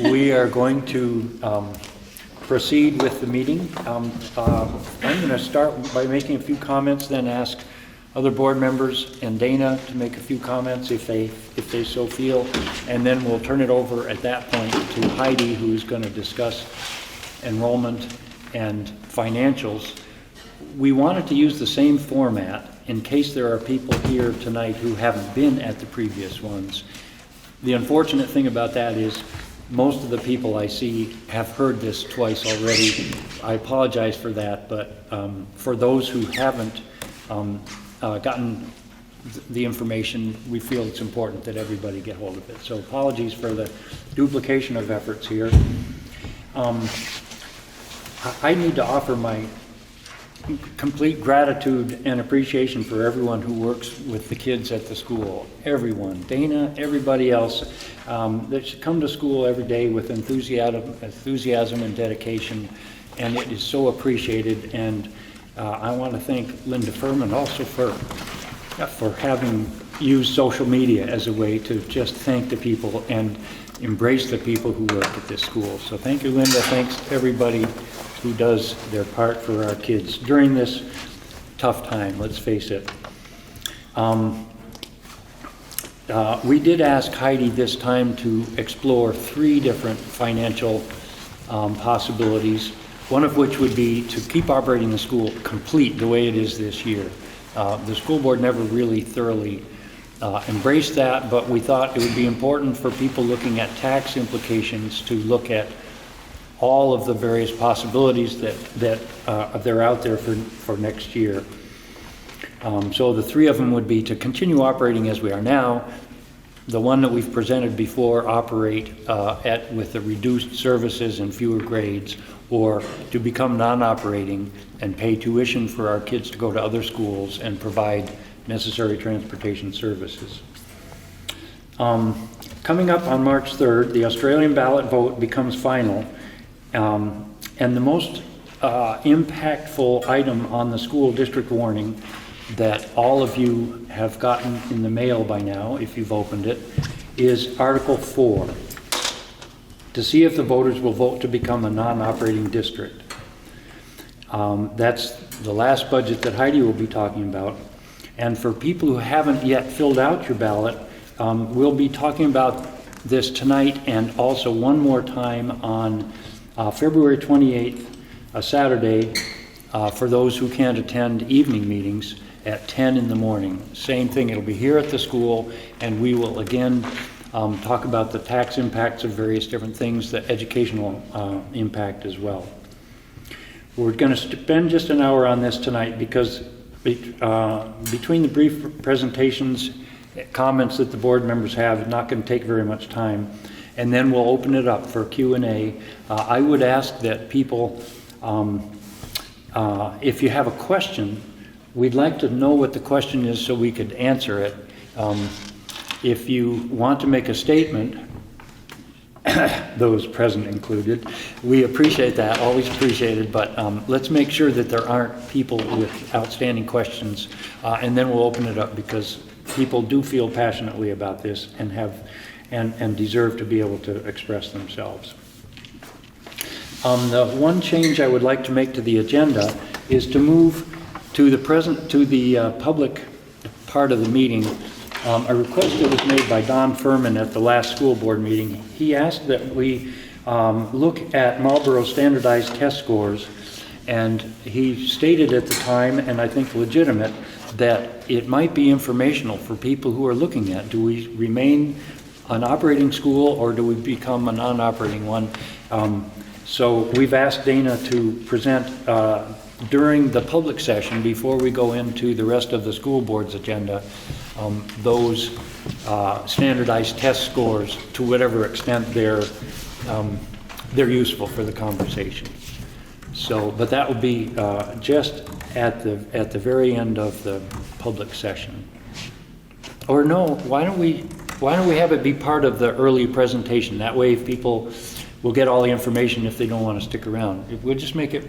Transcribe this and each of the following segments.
We are going to proceed with the meeting. I'm going to start by making a few comments, then ask other board members and Dana to make a few comments if they so feel, and then we'll turn it over at that point to Heidi, who's going to discuss enrollment and financials. We wanted to use the same format in case there are people here tonight who haven't been at the previous ones. The unfortunate thing about that is most of the people I see have heard this twice already. I apologize for that, but for those who haven't gotten the information, we feel it's important that everybody get hold of it. So apologies for the duplication of efforts here. I need to offer my complete gratitude and appreciation for everyone who works with the kids at the school. Everyone, Dana, everybody else that should come to school every day with enthusiasm and dedication, and it is so appreciated. And I want to thank Linda Furman also for having used social media as a way to just thank the people and embrace the people who work at this school. So thank you, Linda. Thanks to everybody who does their part for our kids during this tough time, let's face it. We did ask Heidi this time to explore 3 different financial possibilities, one of which would be to keep operating the school complete the way it is this year. The school board never really thoroughly embraced that, but we thought it would be important for people looking at tax implications to look at all of the various possibilities that they're out there for next year. So the 3 of them would be to continue operating as we are now, the one that we've presented before, operate with the reduced services and fewer grades, or to become non-operating and pay tuition for our kids to go to other schools and provide necessary transportation services. Coming up on March 3rd, the Australian ballot vote becomes final. And the most impactful item on the school district warning that all of you have gotten in the mail by now, if you've opened it, is Article 4, to see if the voters will vote to become a non-operating district. That's the last budget that Heidi will be talking about. And for people who haven't yet filled out your ballot, we'll be talking about this tonight and also one more time on February 28th, a Saturday, for those who can't attend evening meetings at 10 in the morning. Same thing, it'll be here at the school, and we will again talk about the tax impacts of various different things, the educational impact as well. We're going to spend just an hour on this tonight because between the brief presentations, comments that the board members have, it's not going to take very much time. And then we'll open it up for Q&A. I would ask that people, if you have a question, we'd like to know what the question is so we could answer it. If you want to make a statement, those present included, we appreciate that, always appreciated, but let's make sure that there aren't people with outstanding questions, and then we'll open it up because people do feel passionately about this and deserve to be able to express themselves. The one change I would like to make to the agenda is to move to the public part of the meeting. A request that was made by Don Furman at the last school board meeting. He asked that we look at Marlboro standardized test scores, and he stated at the time, and I think legitimate, that it might be informational for people who are looking at, do we remain an operating school or do we become a non-operating one? So we've asked Dana to present during the public session before we go into the rest of the school board's agenda those standardized test scores to whatever extent they're useful for the conversation. So, but that will be just at the very end of the public session. Or no, why don't we have it be part of the early presentation? That way people will get all the information if they don't want to stick around. We'll just make it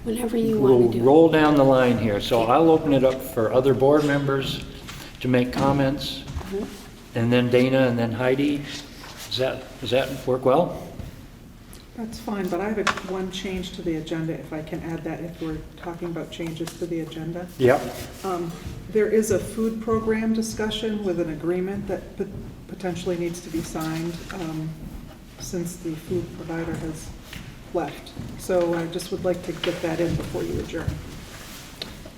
whenever you want to do it. We'll roll down the line here. So I'll open it up for other board members to make comments, and then Dana, and then Heidi. Does that work well? That's fine, but I have one change to the agenda, if I can add that, if we're talking about changes to the agenda. Yep. There is a food program discussion with an agreement that potentially needs to be signed since the food provider has left. So I just would like to get that in before you adjourn.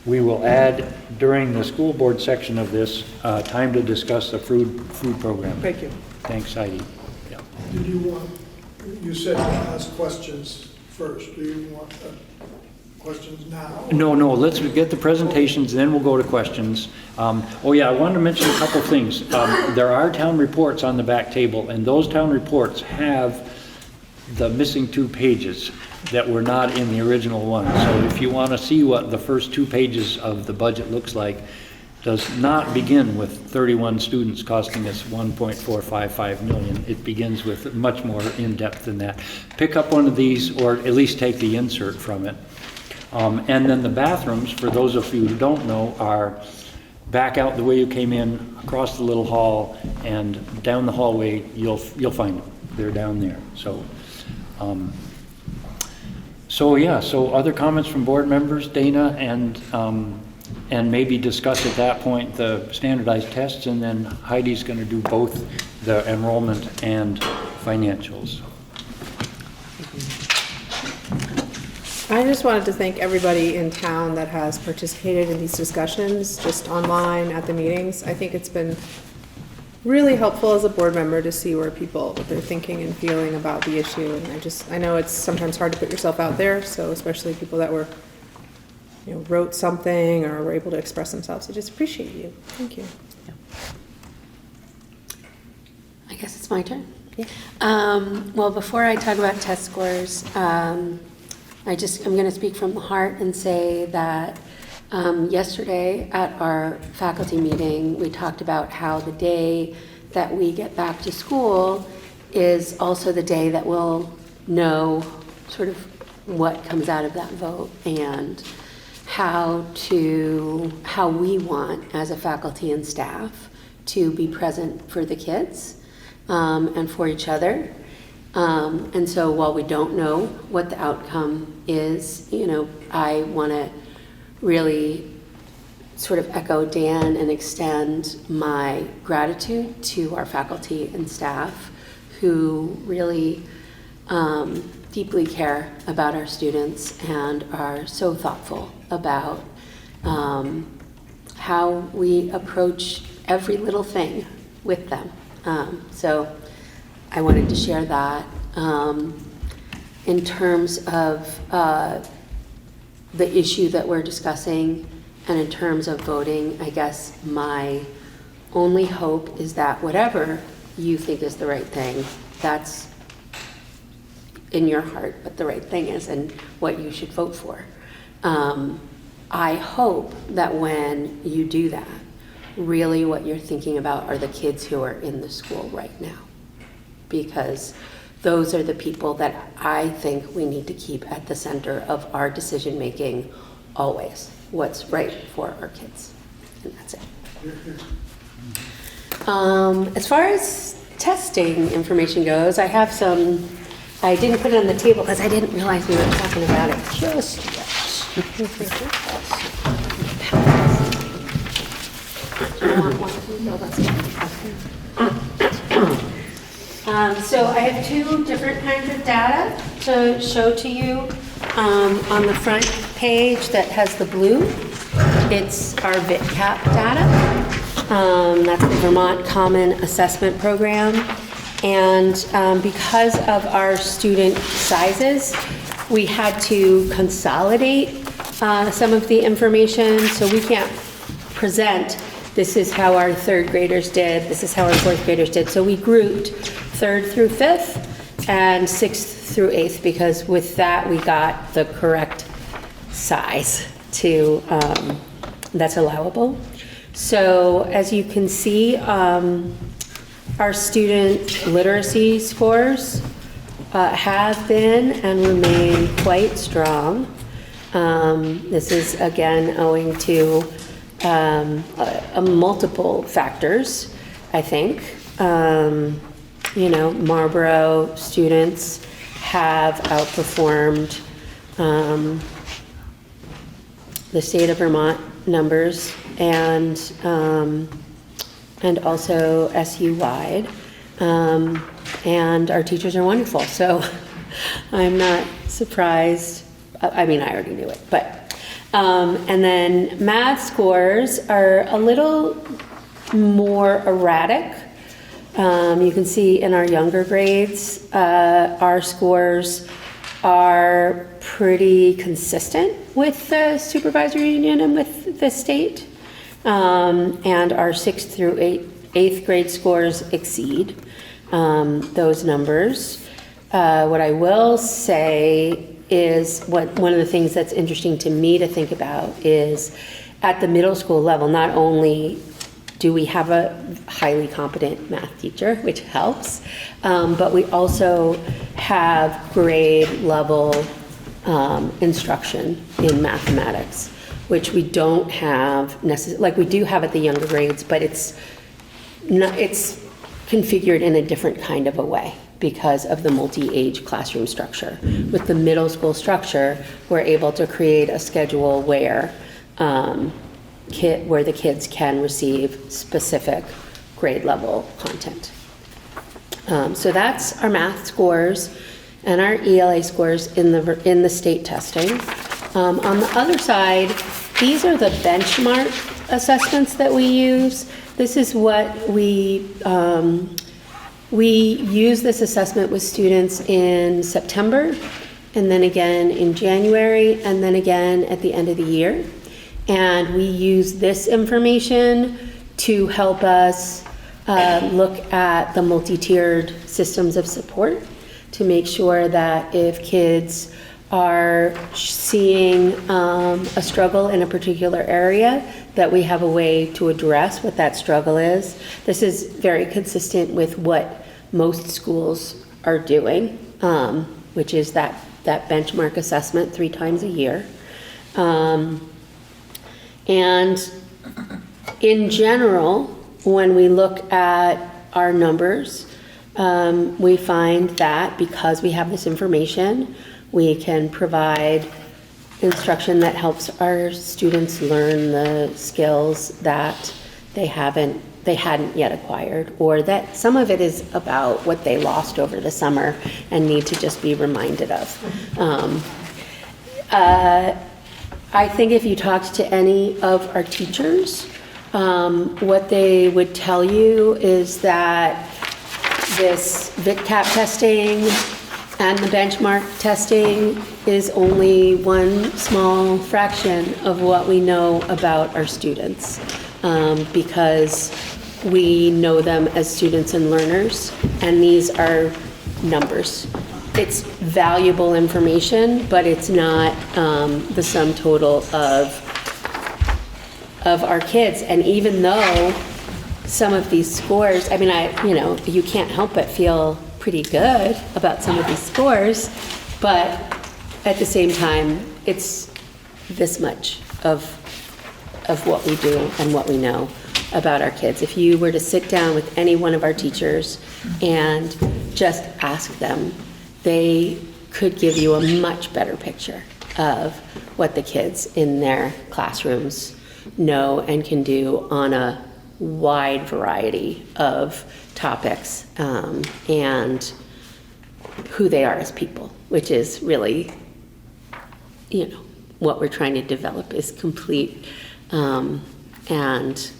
We will add, during the school board section of this, time to discuss the food program. Thank you. Thanks, Heidi. Yeah. Did you want, you said to ask questions first. Do you want questions now? No, let's get the presentations, then we'll go to questions. Oh yeah, I wanted to mention a couple things. There are town reports on the back table, and those town reports have the missing 2 pages that were not in the original one. So if you want to see what the first 2 pages of the budget looks like, does not begin with 31 students costing us $1.455 million. It begins with much more in-depth than that. Pick up one of these, or at least take the insert from it. And then the bathrooms, for those of you who don't know, are back out the way you came in, across the little hall, and down the hallway, you'll find them. They're down there. So other comments from board members, Dana, and maybe discuss at that point the standardized tests, and then Heidi's going to do both the enrollment and financials. I just wanted to thank everybody in town that has participated in these discussions, just online at the meetings. I think it's been really helpful as a board member to see where what they're thinking and feeling about the issue. And I know it's sometimes hard to put yourself out there, so especially people that wrote something or were able to express themselves. I just appreciate you. Thank you. I guess it's my turn. Yeah. Well, before I talk about test scores, I'm going to speak from the heart and say that yesterday at our faculty meeting, we talked about how the day that we get back to school is also the day that we'll know sort of what comes out of that vote and how we want as a faculty and staff to be present for the kids and for each other. And so while we don't know what the outcome is, I want to really sort of echo Dan and extend my gratitude to our faculty and staff who really deeply care about our students and are so thoughtful about how we approach every little thing with them. So I wanted to share that. In terms of the issue that we're discussing and in terms of voting, I guess my only hope is that whatever you think is the right thing, that's in your heart what the right thing is and what you should vote for. I hope that when you do that, really what you're thinking about are the kids who are in the school right now, because those are the people that I think we need to keep at the center of our decision making always. What's right for our kids, and that's it. As far as testing information goes, I have some. I didn't put it on the table because I didn't realize we were talking about it just yet. So I have 2 different kinds of data to show to you. On the front page that has the blue, it's our VITCAP data. That's the Vermont Common Assessment Program. And because of our student sizes, we had to consolidate some of the information. So we can't present, this is how our 3rd graders did, this is how our 4th graders did. So we grouped 3rd through 5th and 6th through 8th, because with that we got the correct size to that's allowable. So as you can see, our student literacy scores have been and remain quite strong. This is again owing to multiple factors, I think. Marlboro students have outperformed the state of Vermont numbers and also SU-wide. And our teachers are wonderful, so I'm not surprised. I mean, I already knew it, but, and then math scores are a little more erratic. You can see in our younger grades, our scores are pretty consistent with the supervisory union and with the state. And our 6th through 8th grade scores exceed those numbers. What I will say is one of the things that's interesting to me to think about is at the middle school level, not only do we have a highly competent math teacher, which helps, but we also have grade level instruction in mathematics, which we don't have necessarily, like we do have at the younger grades, but it's configured in a different kind of a way because of the multi-age classroom structure. With the middle school structure, we're able to create a schedule where the kids can receive specific grade level content. So that's our math scores and our ELA scores in the state testing. On the other side, these are the benchmark assessments that we use. This is what we use this assessment with students in September, and then again in January, and then again at the end of the year. And we use this information to help us look at the multi-tiered systems of support to make sure that if kids are seeing a struggle in a particular area, that we have a way to address what that struggle is. This is very consistent with what most schools are doing, which is that benchmark assessment 3 times a year. And in general, when we look at our numbers, we find that because we have this information, we can provide instruction that helps our students learn the skills that they hadn't yet acquired, or that some of it is about what they lost over the summer and need to just be reminded of. I think if you talked to any of our teachers, what they would tell you is that this VITCAP testing and the benchmark testing is only one small fraction of what we know about our students, because we know them as students and learners, and these are numbers. It's valuable information, but it's not the sum total of our kids. And even though some of these scores, I mean, you can't help but feel pretty good about some of these scores, but at the same time, it's this much of what we do and what we know about our kids. If you were to sit down with any one of our teachers and just ask them, they could give you a much better picture of what the kids in their classrooms know and can do on a wide variety of topics, and who they are as people, which is really, what we're trying to develop is complete and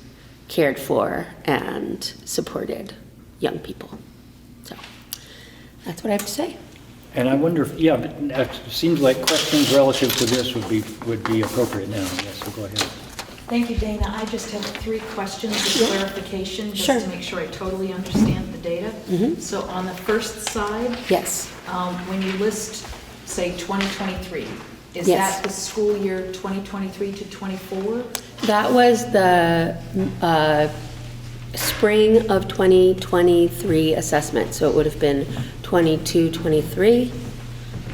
cared for and supported young people. So that's what I have to say. And I wonder if, but it seems like questions relative to this would be appropriate now. Yes, so go ahead. Thank you, Dana. I just have 3 questions of clarification, just Sure. to make sure I totally understand the data. So on the first side, Yes. when you list, say, 2023, is Yes. that the school year 2023 to 24? That was the spring of 2023 assessment. So it would have been 22-23,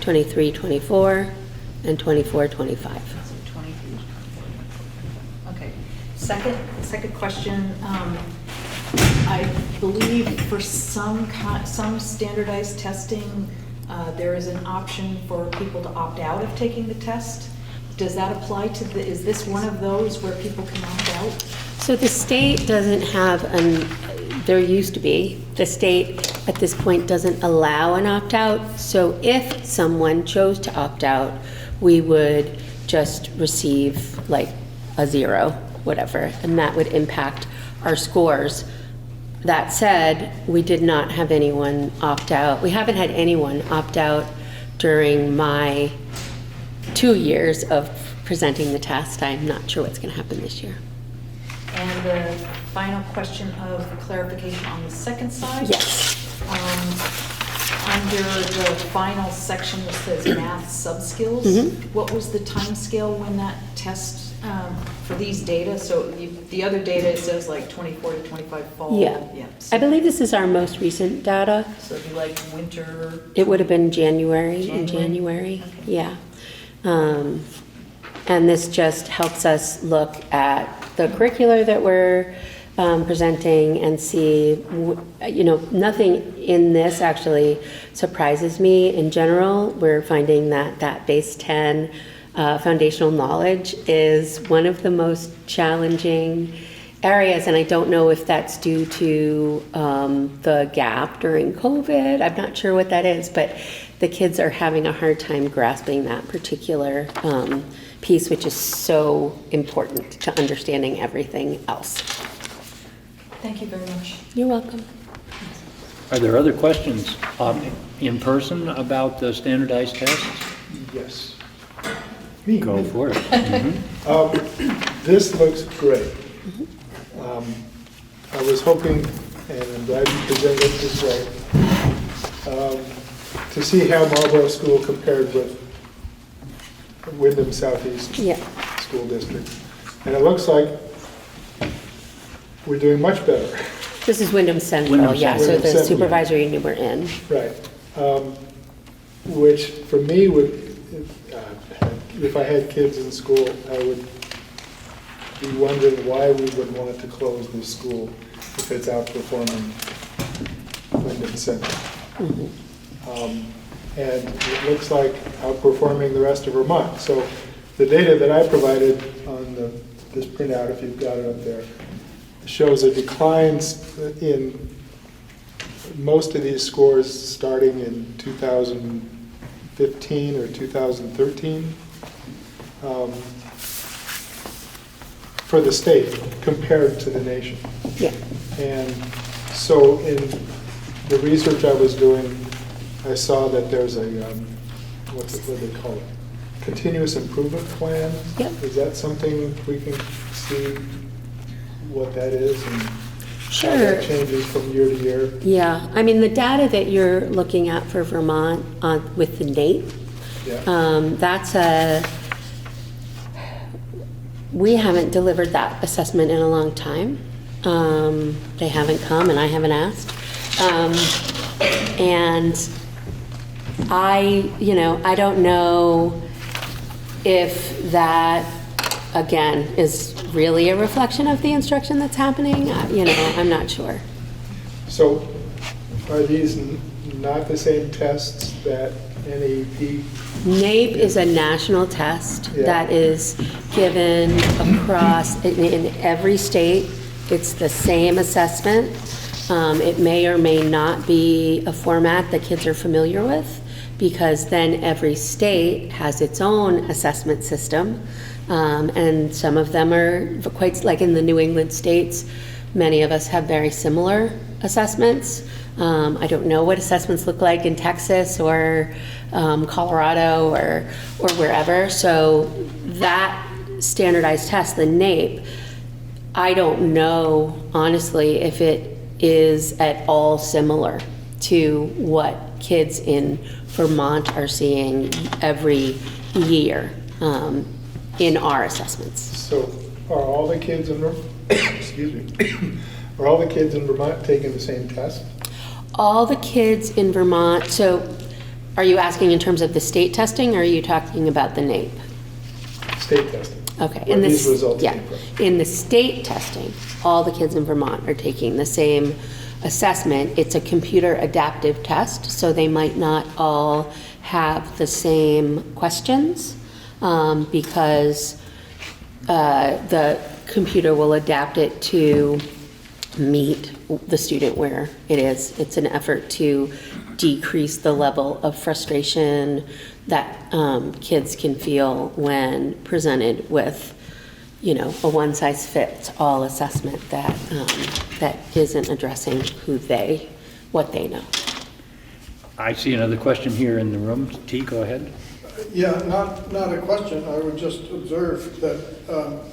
23-24, and 24-25. So 23 to 24. Okay. Second question. I believe for some standardized testing, there is an option for people to opt out of taking the test. Does that apply to is this one of those where people can opt out? So the state doesn't have there used to be, the state at this point doesn't allow an opt-out. So if someone chose to opt out, we would just receive like a 0, whatever, and that would impact our scores. That said, we did not have anyone opt out. We haven't had anyone opt out during my 2 years of presenting the test. I'm not sure what's going to happen this year. And the final question of clarification on the second side. Yes. Under the final section that says math sub-skills, what was the time scale when that test, for these data? So the other data, it says like 24 to 25 fall. Yeah. I believe this is our most recent data. So it'd be like winter. It would have been January, in January. Okay. Yeah. And this just helps us look at the curricular that we're presenting and see, nothing in this actually surprises me. In general, we're finding that base 10 foundational knowledge is one of the most challenging areas, and I don't know if that's due to the gap during COVID. I'm not sure what that is, but the kids are having a hard time grasping that particular piece, which is so important to understanding everything else. Thank you very much. You're welcome. Are there other questions in person about the standardized tests? Yes. Go for it. This looks great. I was hoping, and I'm glad you presented it this way, to see how Marlboro School compared with Wyndham Southeast School District. And it looks like we're doing much better. This is Wyndham Central, Wyndham so Central. the supervisory unit we're in. Right. Which for me would, if I had kids in school, I would be wondering why we would want to close this school if it's outperforming Wyndham Central. And it looks like outperforming the rest of Vermont. So the data that I provided on this printout, if you've got it up there, shows a declines in most of these scores starting in 2015 or 2013 for the state compared to the nation. Yeah. And so in the research I was doing, I saw that there's a, what do they call it? Continuous improvement plan? Yep. Is that something we can see what that is and Sure. how that changes from year to year? Yeah, I mean, the data that you're looking at for Vermont with the NAEP, Yeah. we haven't delivered that assessment in a long time. They haven't come and I haven't asked. And I don't know if that, again, is really a reflection of the instruction that's happening. I'm not sure. So are these not the same tests that NEP? NAEP is a national test Yeah. that is given across, in every state. It's the same assessment. It may or may not be a format that kids are familiar with, because then every state has its own assessment system. And some of them are quite, like in the New England states, many of us have very similar assessments. I don't know what assessments look like in Texas or Colorado or wherever. So that standardized test, the NAEP, I don't know, honestly, if it is at all similar to what kids in Vermont are seeing every year in our assessments. So are all the kids in excuse me, are all the kids in Vermont taking the same test? All the kids in Vermont, so are you asking in terms of the state testing, or are you talking about the NAEP? State testing. Okay. Where these results yeah, came from. in the state testing, all the kids in Vermont are taking the same assessment, it's a computer adaptive test, so they might not all have the same questions because the computer will adapt it to meet the student where it is. It's an effort to decrease the level of frustration that kids can feel when presented with, you know, a one-size-fits-all assessment that that isn't addressing what they know. I see another question here in the room. T, go ahead. Yeah, not a question. I would just observe that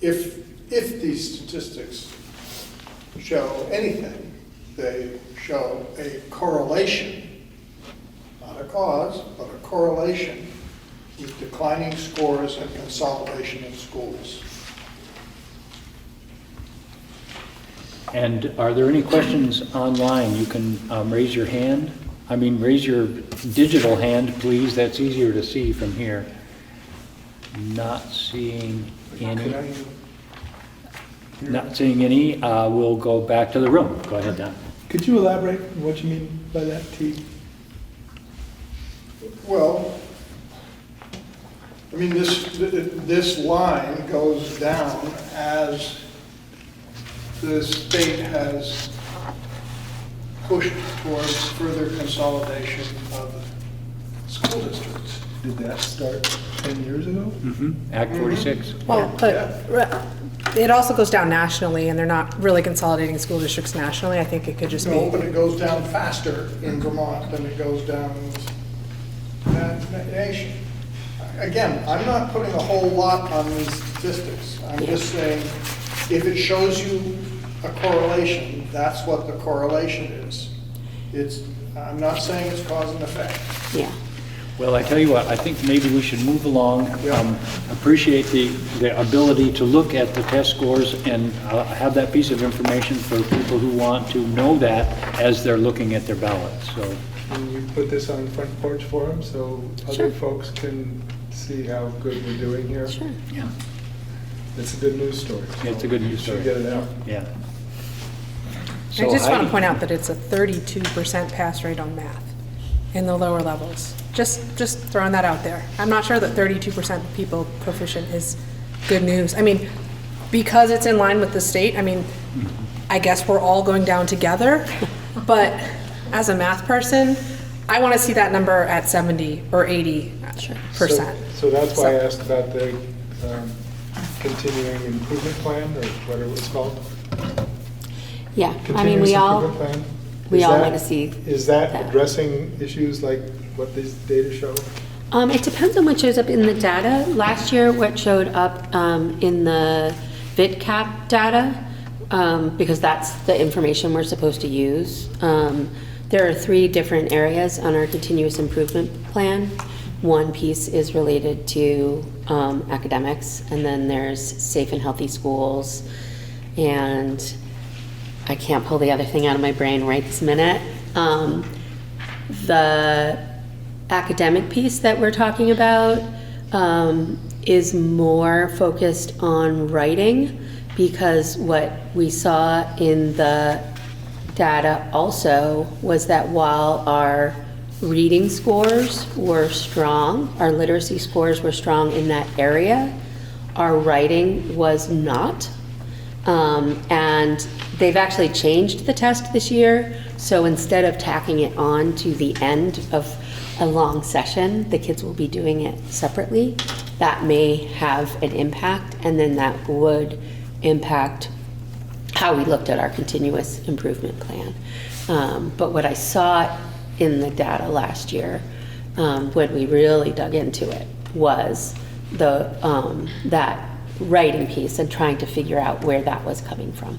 if these statistics show anything, they show a correlation, not a cause, but a correlation with declining scores and consolidation in schools. And are there any questions online? You can raise your hand. I mean, raise your digital hand, please. That's easier to see from here. Not seeing any. Not seeing any. We'll go back to the room. Go ahead, Don. Could you elaborate on what you mean by that, T? Well, I mean, this line goes down as the state has pushed towards further consolidation of school districts. Did that start 10 years ago? Act 46. Well, but it also goes down nationally, and they're not really consolidating school districts nationally. I think it could just No, be. but it goes down faster in Vermont than it goes down in the nation. Again, I'm not putting a whole lot on these statistics. I'm just saying, if it shows you a correlation, that's what the correlation is. I'm not saying it's cause and effect. Yeah. Well, I tell you what, I think maybe we should move along. Appreciate the ability to look at the test scores and have that piece of information for people who want to know that as they're looking at their ballots. So, Can you put this on the front porch for them so Sure. other folks can see how good we're doing here? Sure. yeah, It's a good news story. it's a good news story. Should get it out. Yeah. I So just want Heidi- to point out that it's a 32% pass rate on math in the lower levels. Just throwing that out there. I'm not sure that 32% of people proficient is good news. I mean, because it's in line with the state, I mean, I guess we're all going down together, but as a math person, I want to see that number at 70 or 80%. So that's why I asked about the continuing improvement plan, or whatever it's called. Yeah, I mean, Continuous we all improvement plan? we Is all that- want to see Is that that. addressing issues like what these data show? It depends on what shows up in the data. Last year, what showed up in the VitCap data, because that's the information we're supposed to use. There are 3 different areas on our continuous improvement plan. One piece is related to academics, and then there's safe and healthy schools, and I can't pull the other thing out of my brain right this minute. The academic piece that we're talking about is more focused on writing, because what we saw in the data also was that while our reading scores were strong, our literacy scores were strong in that area, our writing was not. And they've actually changed the test this year, so instead of tacking it on to the end of a long session, the kids will be doing it separately. That may have an impact, and then that would impact how we looked at our continuous improvement plan. But what I saw in the data last year, when we really dug into it, was that writing piece and trying to figure out where that was coming from.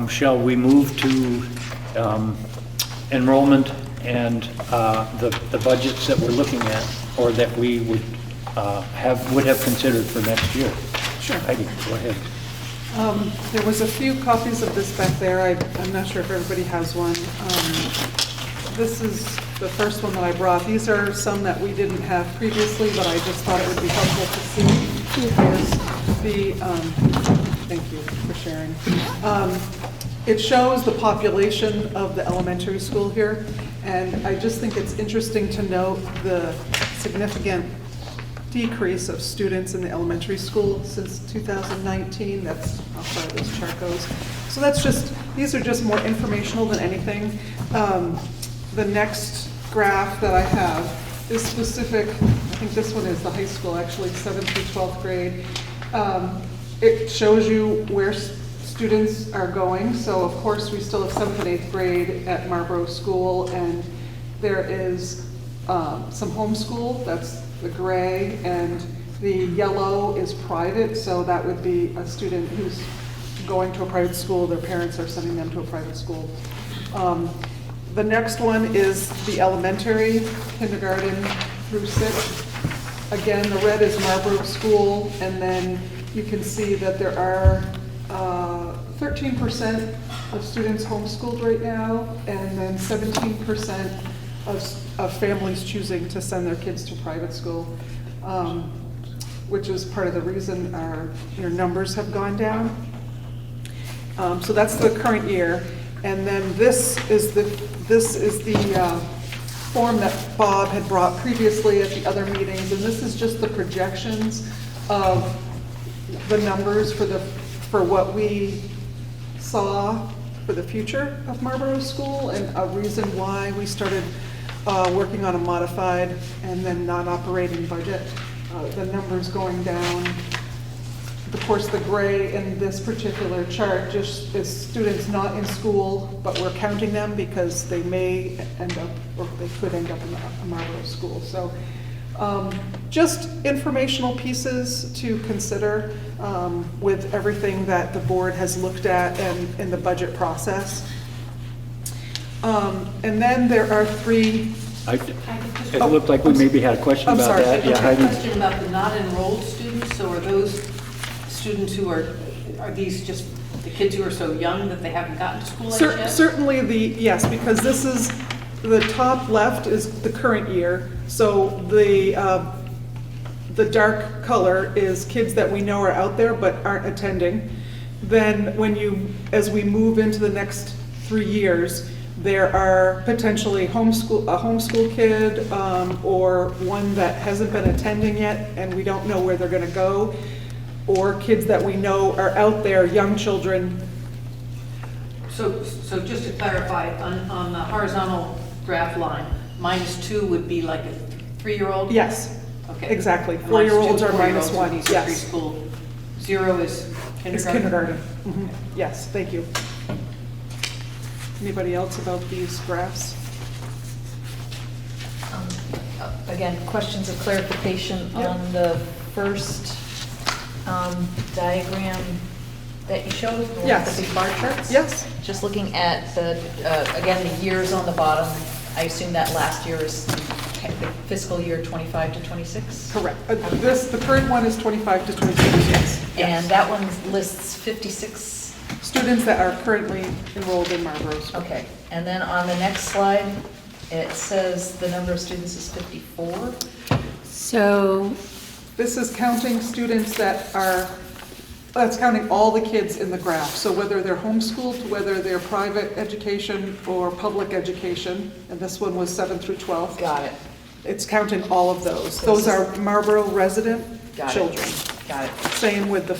Shall we move to enrollment and the budgets that we're looking at, or that we would have considered for next year? Sure. Heidi, go ahead. There was a few copies of this back there. I'm not sure if everybody has one. This is the first one that I brought. These are some that we didn't have previously, but I just thought it would be helpful to see. Thank you for sharing. It shows the population of the elementary school here, and I just think it's interesting to note the significant decrease of students in the elementary school since 2019. That's how far this chart goes. So that's just, these are just more informational than anything. The next graph that I have is specific, I think this one is the high school, actually, 7th through 12th grade. It shows you where students are going. So of course, we still have 7th and 8th grade at Marlboro School, and there is some homeschool, that's the gray, and the yellow is private, so that would be a student who's going to a private school, their parents are sending them to a private school. The next one is the elementary, kindergarten through 6th. Again, the red is Marlboro School, and then you can see that there are 13% of students homeschooled right now, and then 17% of families choosing to send their kids to private school, which is part of the reason our numbers have gone down. So that's the current year, and then this is the form that Bob had brought previously at the other meetings, and this is just the projections of the numbers for what we saw for the future of Marlboro School, and a reason why we started working on a modified and then non-operating budget. The numbers going down. Of course, the gray in this particular chart just is students not in school, but we're counting them because they may end up, or they could end up in a Marlboro school. So just informational pieces to consider with everything that the board has looked at and in the budget process. And then there are three. It looked like we maybe had a question I'm about sorry. that. Yeah, I have a Heidi. question about the not enrolled students. So are those students who are these just the kids who are so young that they haven't gotten to school age yet? Certainly yes, because this is, the top left is the current year. So the dark color is kids that we know are out there but aren't attending. Then as we move into the next 3 years, there are potentially a homeschool kid or one that hasn't been attending yet and we don't know where they're going to go, or kids that we know are out there, young children. So just to clarify, on the horizontal graph line, -2 would be like a 3-year-old? Yes, Okay. exactly. And 4-year-olds are -4-year-olds -1, is yes. preschool. 0 is kindergarten? It's kindergarten. Mhm. Yes, thank you. Anybody else about these graphs? Again, questions of clarification Yep. on the first diagram that you showed, the one Yes. with the big bar charts? Yes. Just looking at the, again, the years on the bottom, I assume that last year is fiscal year 25 to 26? Correct. The current one is 25 to 26, yes. And that one lists 56. Students that are currently enrolled in Marlboro School. Okay, and then on the next slide, it says the number of students is 54. So, This is counting students that's counting all the kids in the graph. So whether they're homeschooled, whether they're private education or public education, and this one was 7th through 12th. Got it. It's counting all of those. So Those this are Marlboro resident Got it. children. Got it. Same with the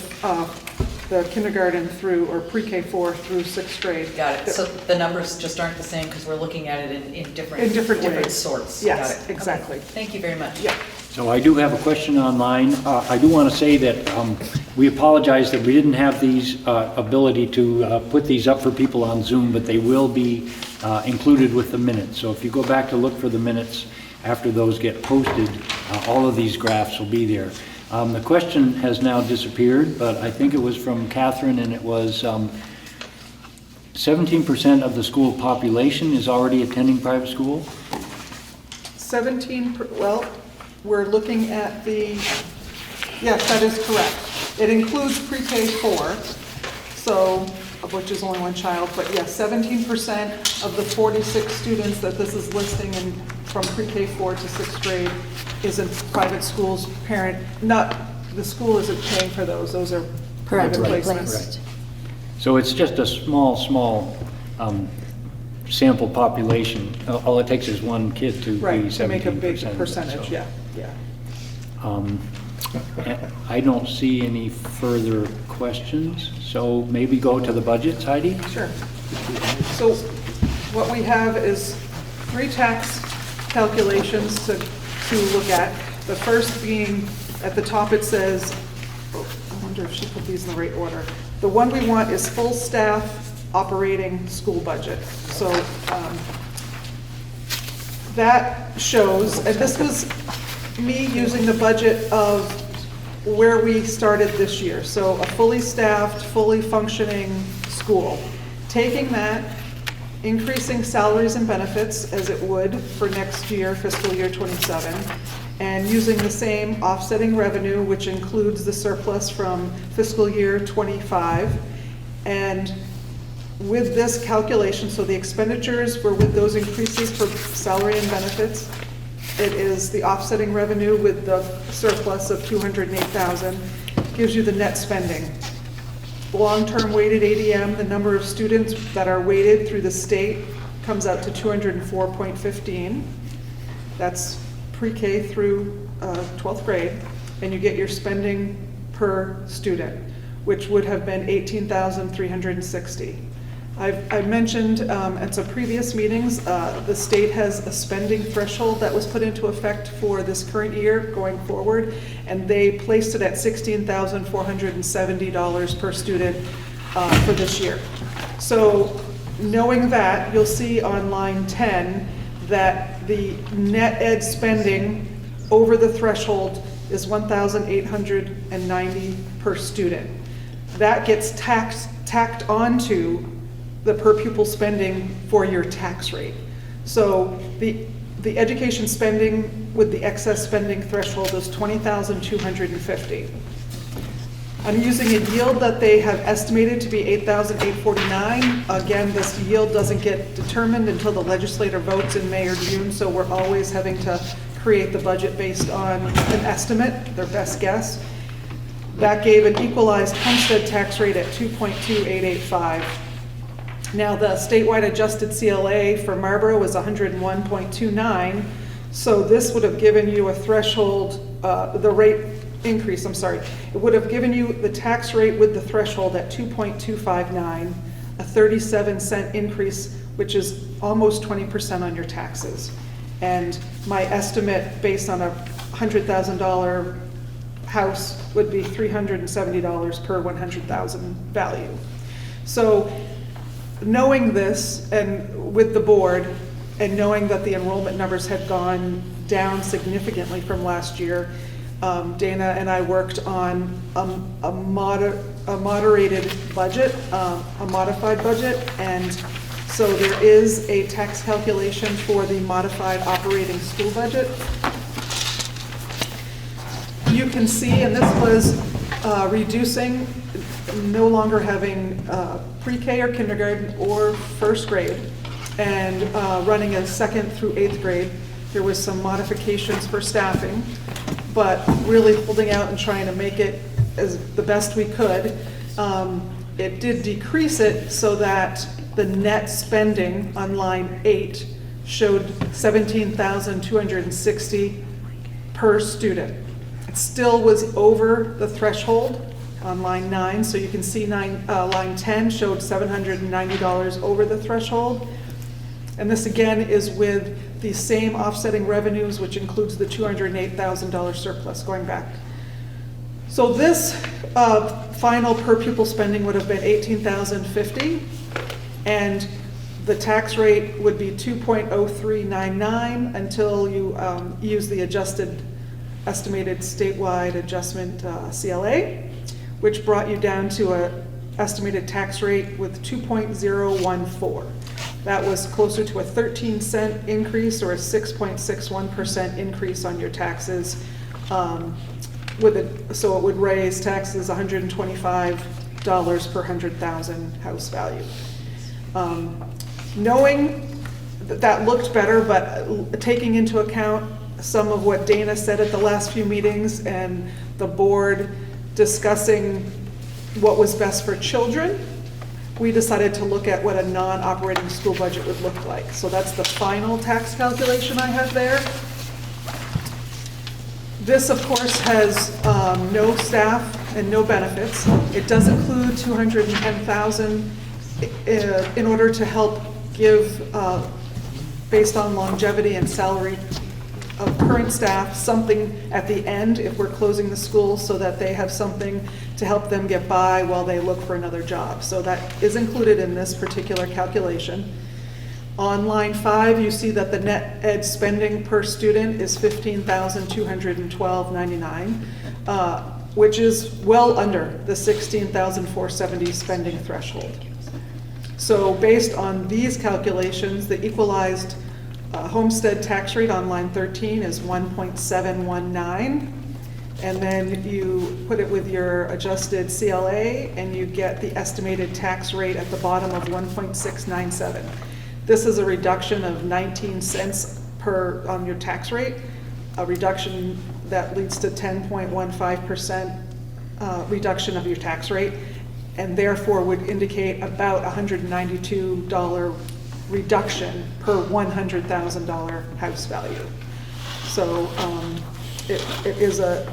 kindergarten through, or pre-K4 through 6th grade. Got it. So the numbers just aren't the same because we're looking at it in different In different ways. sorts. Yes, Got it. Okay. exactly. Thank you very much. Yeah. So I do have a question online. I do want to say that we apologize that we didn't have these ability to put these up for people on Zoom, but they will be included with the minutes. So if you go back to look for the minutes after those get posted, all of these graphs will be there. The question has now disappeared, but I think it was from Catherine, and it was 17% of the school population is already attending private school? 17, well, we're looking at yes, that is correct. It includes pre-K4, so, of which is only one child, but yes, 17% of the 46 students that this is listing from pre-K4 to 6th grade is in private schools. the school isn't paying for those are private Parental placements. placed. So it's just a small sample population. All it takes is one kid to be 17%. Right, to make a big so- percentage, yeah. I don't see any further questions, so maybe go to the budget, Heidi? Sure. So what we have is 3 tax calculations to look at. The first being, at the top it says, I wonder if she put these in the right order. The one we want is full staff operating school budget. So that shows, and this was me using the budget of where we started this year. So a fully staffed, fully functioning school. Taking that, increasing salaries and benefits as it would for next year, fiscal year '27, and using the same offsetting revenue, which includes the surplus from fiscal year '25. And with this calculation, so the expenditures were with those increases for salary and benefits. It is the offsetting revenue with the surplus of $208,000, gives you the net spending. Long-term weighted ADM, the number of students that are weighted through the state comes out to 204.15. That's pre-K through 12th grade, and you get your spending per student, which would have been $18,360. I've mentioned at some previous meetings, the state has a spending threshold that was put into effect for this current year going forward, and they placed it at $16,470 per student for this year. So knowing that, you'll see on line 10 that the net ed spending over the threshold is $1,890 per student. That gets tacked onto the per pupil spending for your tax rate. So the education spending with the excess spending threshold is $20,250. I'm using a yield that they have estimated to be $8,849. Again, this yield doesn't get determined until the legislature votes in May or June, so we're always having to create the budget based on an estimate, their best guess. That gave an equalized homestead tax rate at 2.2885. Now, the statewide adjusted CLA for Marlboro was 101.29, so this would have given you a threshold, the rate increase, I'm sorry. It would have given you the tax rate with the threshold at 2.259, a 37-cent increase, which is almost 20% on your taxes. And my estimate based on a $100,000 house would be $370 per 100,000 value. So knowing this and with the board and knowing that the enrollment numbers had gone down significantly from last year, Dana and I worked on a moderated budget, a modified budget, and so there is a tax calculation for the modified operating school budget. You can see, and this was reducing, no longer having pre-K or kindergarten or first grade, and running a 2nd through 8th grade. There was some modifications for staffing, but really holding out and trying to make it as the best we could. It did decrease it so that the net spending on line 8 showed $17,260 per student. It still was over the threshold on line 9, so you can see line 10 showed $790 over the threshold. And this again is with the same offsetting revenues, which includes the $208,000 surplus going back. So this final per pupil spending would have been $18,050, and the tax rate would be 2.0399 until you use the adjusted estimated statewide adjustment CLA, which brought you down to an estimated tax rate with 2.014. That was closer to a 13-cent increase or a 6.61% increase on your taxes. So it would raise taxes $125 per 100,000 house value. Knowing that looked better, but taking into account some of what Dana said at the last few meetings and the board discussing what was best for children, we decided to look at what a non-operating school budget would look like. So that's the final tax calculation I have there. This, of course, has no staff and no benefits. It does include $210,000 in order to help give, based on longevity and salary of current staff, something at the end if we're closing the school, so that they have something to help them get by while they look for another job. So that is included in this particular calculation. On line 5, you see that the net ed spending per student is $15,212.99, which is well under the $16,470 spending threshold. So based on these calculations, the equalized homestead tax rate on line 13 is 1.719. And then you put it with your adjusted CLA and you get the estimated tax rate at the bottom of 1.697. This is a reduction of 19 cents per on your tax rate, a reduction that leads to 10.15% reduction of your tax rate, and therefore would indicate about $192 reduction per $100,000 house value. So it is a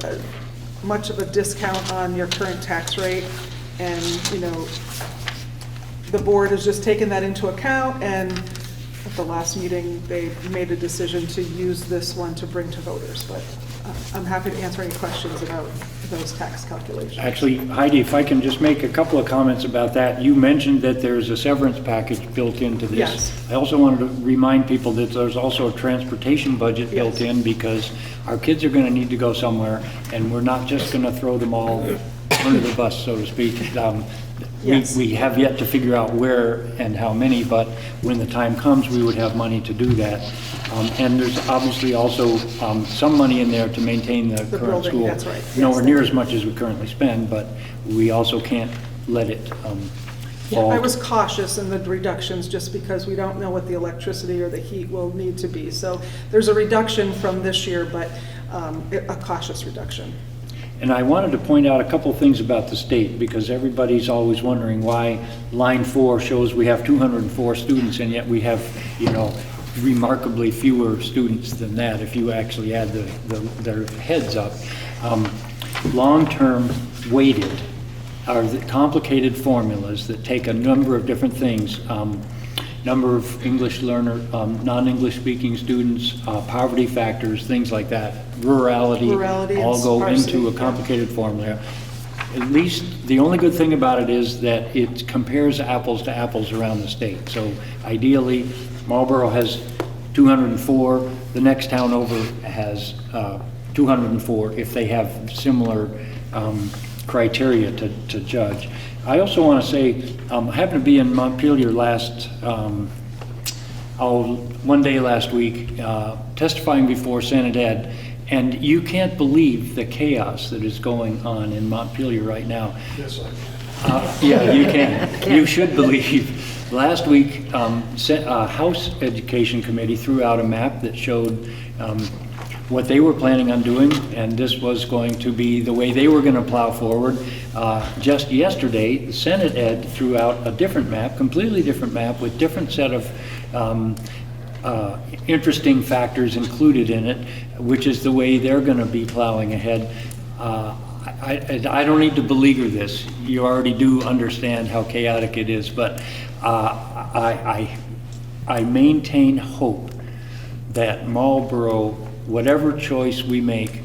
much of a discount on your current tax rate, and the board has just taken that into account, and at the last meeting they made a decision to use this one to bring to voters. But I'm happy to answer any questions about those tax calculations. Actually, Heidi, if I can just make a couple of comments about that. You mentioned that there's a severance package built into this. Yes. I also wanted to remind people that there's also a transportation budget built in, because our kids are going to need to go somewhere, and we're not just going to throw them all under the bus, so to speak. Yes. We have yet to figure out where and how many, but when the time comes, we would have money to do that. And there's obviously also some money in there to maintain the current building, school. that's right. Nowhere Yes. near as much as we currently spend, but we also can't let it fall. I was cautious in the reductions just because we don't know what the electricity or the heat will need to be. So there's a reduction from this year, but a cautious reduction. And I wanted to point out a couple things about the state, because everybody's always wondering why line 4 shows we have 204 students, and yet we have, remarkably fewer students than that if you actually add their heads up. Long-term weighted are the complicated formulas that take a number of different things. Number of English learner, non-English speaking students, poverty factors, things like that, rurality all and go sparsity, into a complicated formula. At least the only good thing about it is that it compares apples to apples around the state. So ideally, Marlboro has 204, the next town over has 204 if they have similar criteria to judge. I also want to say, I happened to be in Montpelier one day last week, testifying before Senate Ed, and you can't believe the chaos that is going on in Montpelier right now. Yes, I Yeah, you can. You should believe. Last week, House Education Committee threw out a map that showed what they were planning on doing, and this was going to be the way they were going to plow forward. Just yesterday, the Senate Ed threw out a different map, completely different map, with different set of interesting factors included in it, which is the way they're going to be plowing ahead. I don't need to beleaguer this. You already do understand how chaotic it is, but I maintain hope that Marlboro, whatever choice we make,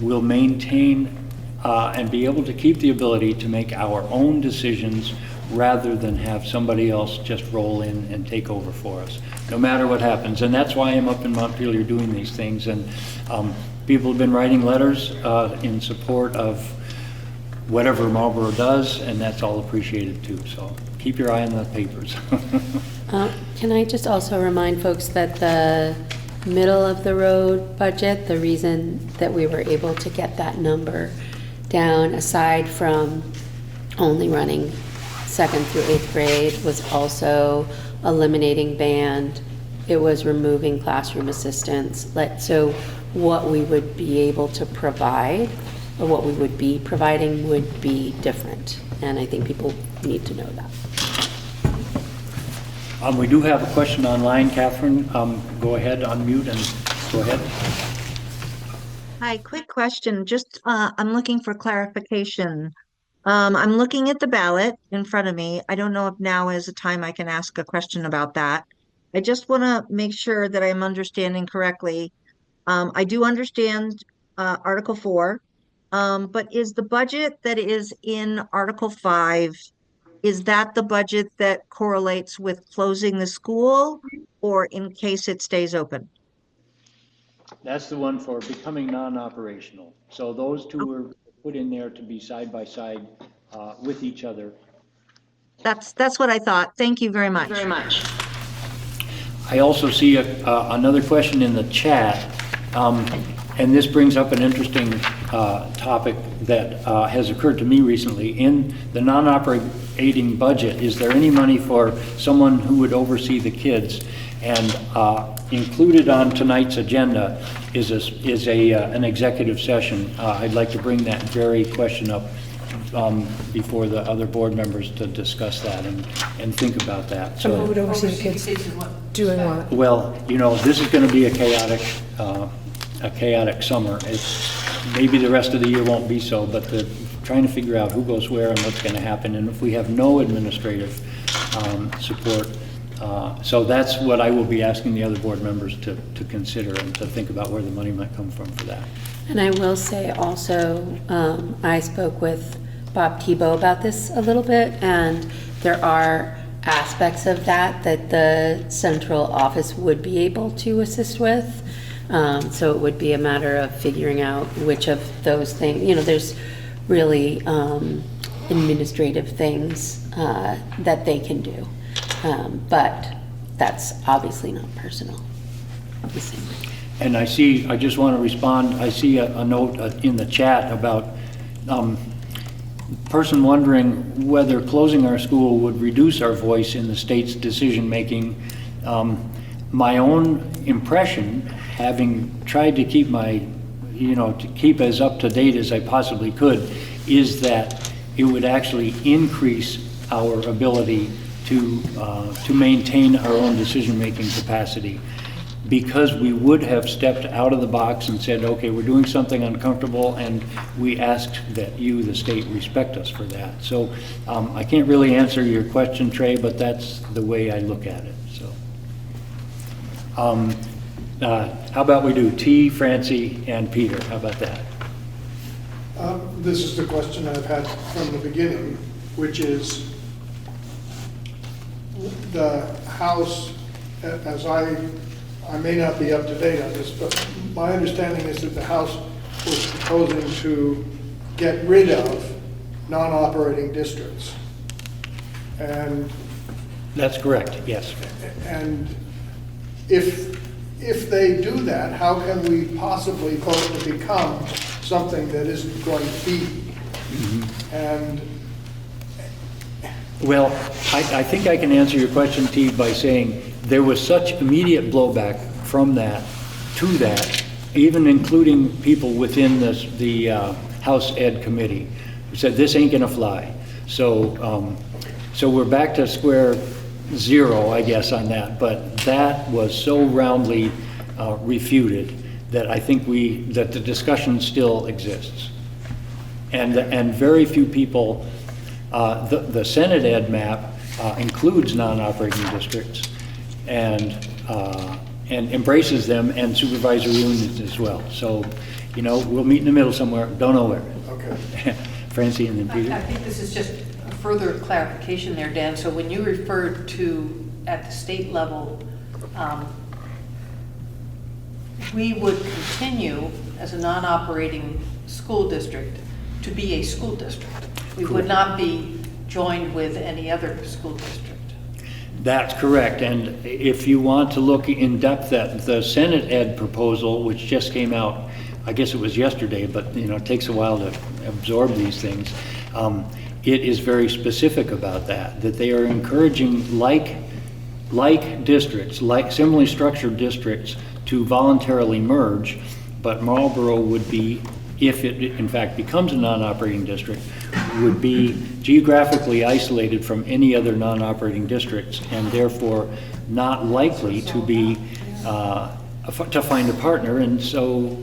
will maintain and be able to keep the ability to make our own decisions rather than have somebody else just roll in and take over for us, no matter what happens. And that's why I'm up in Montpelier doing these things. And people have been writing letters in support of whatever Marlboro does, and that's all appreciated too. So keep your eye on the papers. Can I just also remind folks that the middle of the road budget, the reason that we were able to get that number down, aside from only running 2nd through 8th grade, was also eliminating band. It was removing classroom assistants. So what we would be able to provide, or what we would be providing, would be different. And I think people need to know that. We do have a question online, Catherine. Go ahead, unmute and go ahead. Hi, quick question. Just, I'm looking for clarification. I'm looking at the ballot in front of me. I don't know if now is a time I can ask a question about that. I just want to make sure that I'm understanding correctly. I do understand Article 4, but is the budget that is in Article 5, is that the budget that correlates with closing the school or in case it stays open? That's the one for becoming non-operational. So those two were put in there to be side by side with each other. That's what I thought. Thank you very much. I also see another question in the chat, and this brings up an interesting topic that has occurred to me recently. In the non-operating budget, is there any money for someone who would oversee the kids? And included on tonight's agenda is an executive session. I'd like to bring that very question up before the other board members to discuss that and think about that. So who So, would oversee the kids doing what? well, you know, this is going to be a chaotic summer. Maybe the rest of the year won't be so, but trying to figure out who goes where and what's going to happen, and if we have no administrative support. So that's what I will be asking the other board members to consider and to think about where the money might come from for that. And I will say also, I spoke with Bob Tebow about this a little bit, and there are aspects of that the central office would be able to assist with. So it would be a matter of figuring out which of those things, you know, there's really administrative things that they can do. But that's obviously not personal. Obviously. And I just want to respond, I see a note in the chat about person wondering whether closing our school would reduce our voice in the state's decision-making. My own impression, having tried to keep to keep as up-to-date as I possibly could, is that it would actually increase our ability to maintain our own decision-making capacity, because we would have stepped out of the box and said, okay, we're doing something uncomfortable, and we ask that you, the state, respect us for that. So I can't really answer your question, Trey, but that's the way I look at it. So how about we do T, Francie, and Peter? How about that? This is the question I've had from the beginning, which is the House, as I may not be up to date on this, but my understanding is that the House was proposing to get rid of non-operating districts. And That's correct, yes. And if they do that, how can we possibly hope to become something that isn't going to be? And Well, I think I can answer your question, T, by saying there was such immediate blowback from that to that, even including people within the House Ed Committee, who said this ain't gonna fly. So we're back to square zero, I guess, on that. But that was so roundly refuted that I think that the discussion still exists, and very few people. The Senate Ed map includes non-operating districts and embraces them, and supervisory unions as well. So, you know, we'll meet in the middle somewhere, don't know where. okay. Francie and then Peter. I think this is just a further clarification there, Dan. So when you referred to at the state level, we would continue as a non-operating school district to be a school district. We would not be joined with any other school district. That's correct, and if you want to look in depth at the Senate Ed proposal, which just came out, I guess it was yesterday, but you know, it takes a while to absorb these things. It is very specific about that they are encouraging like districts, like similarly structured districts, to voluntarily merge, but Marlboro would be, if it in fact becomes a non-operating district, would be geographically isolated from any other non-operating districts, and therefore not likely to be, to find a partner. And so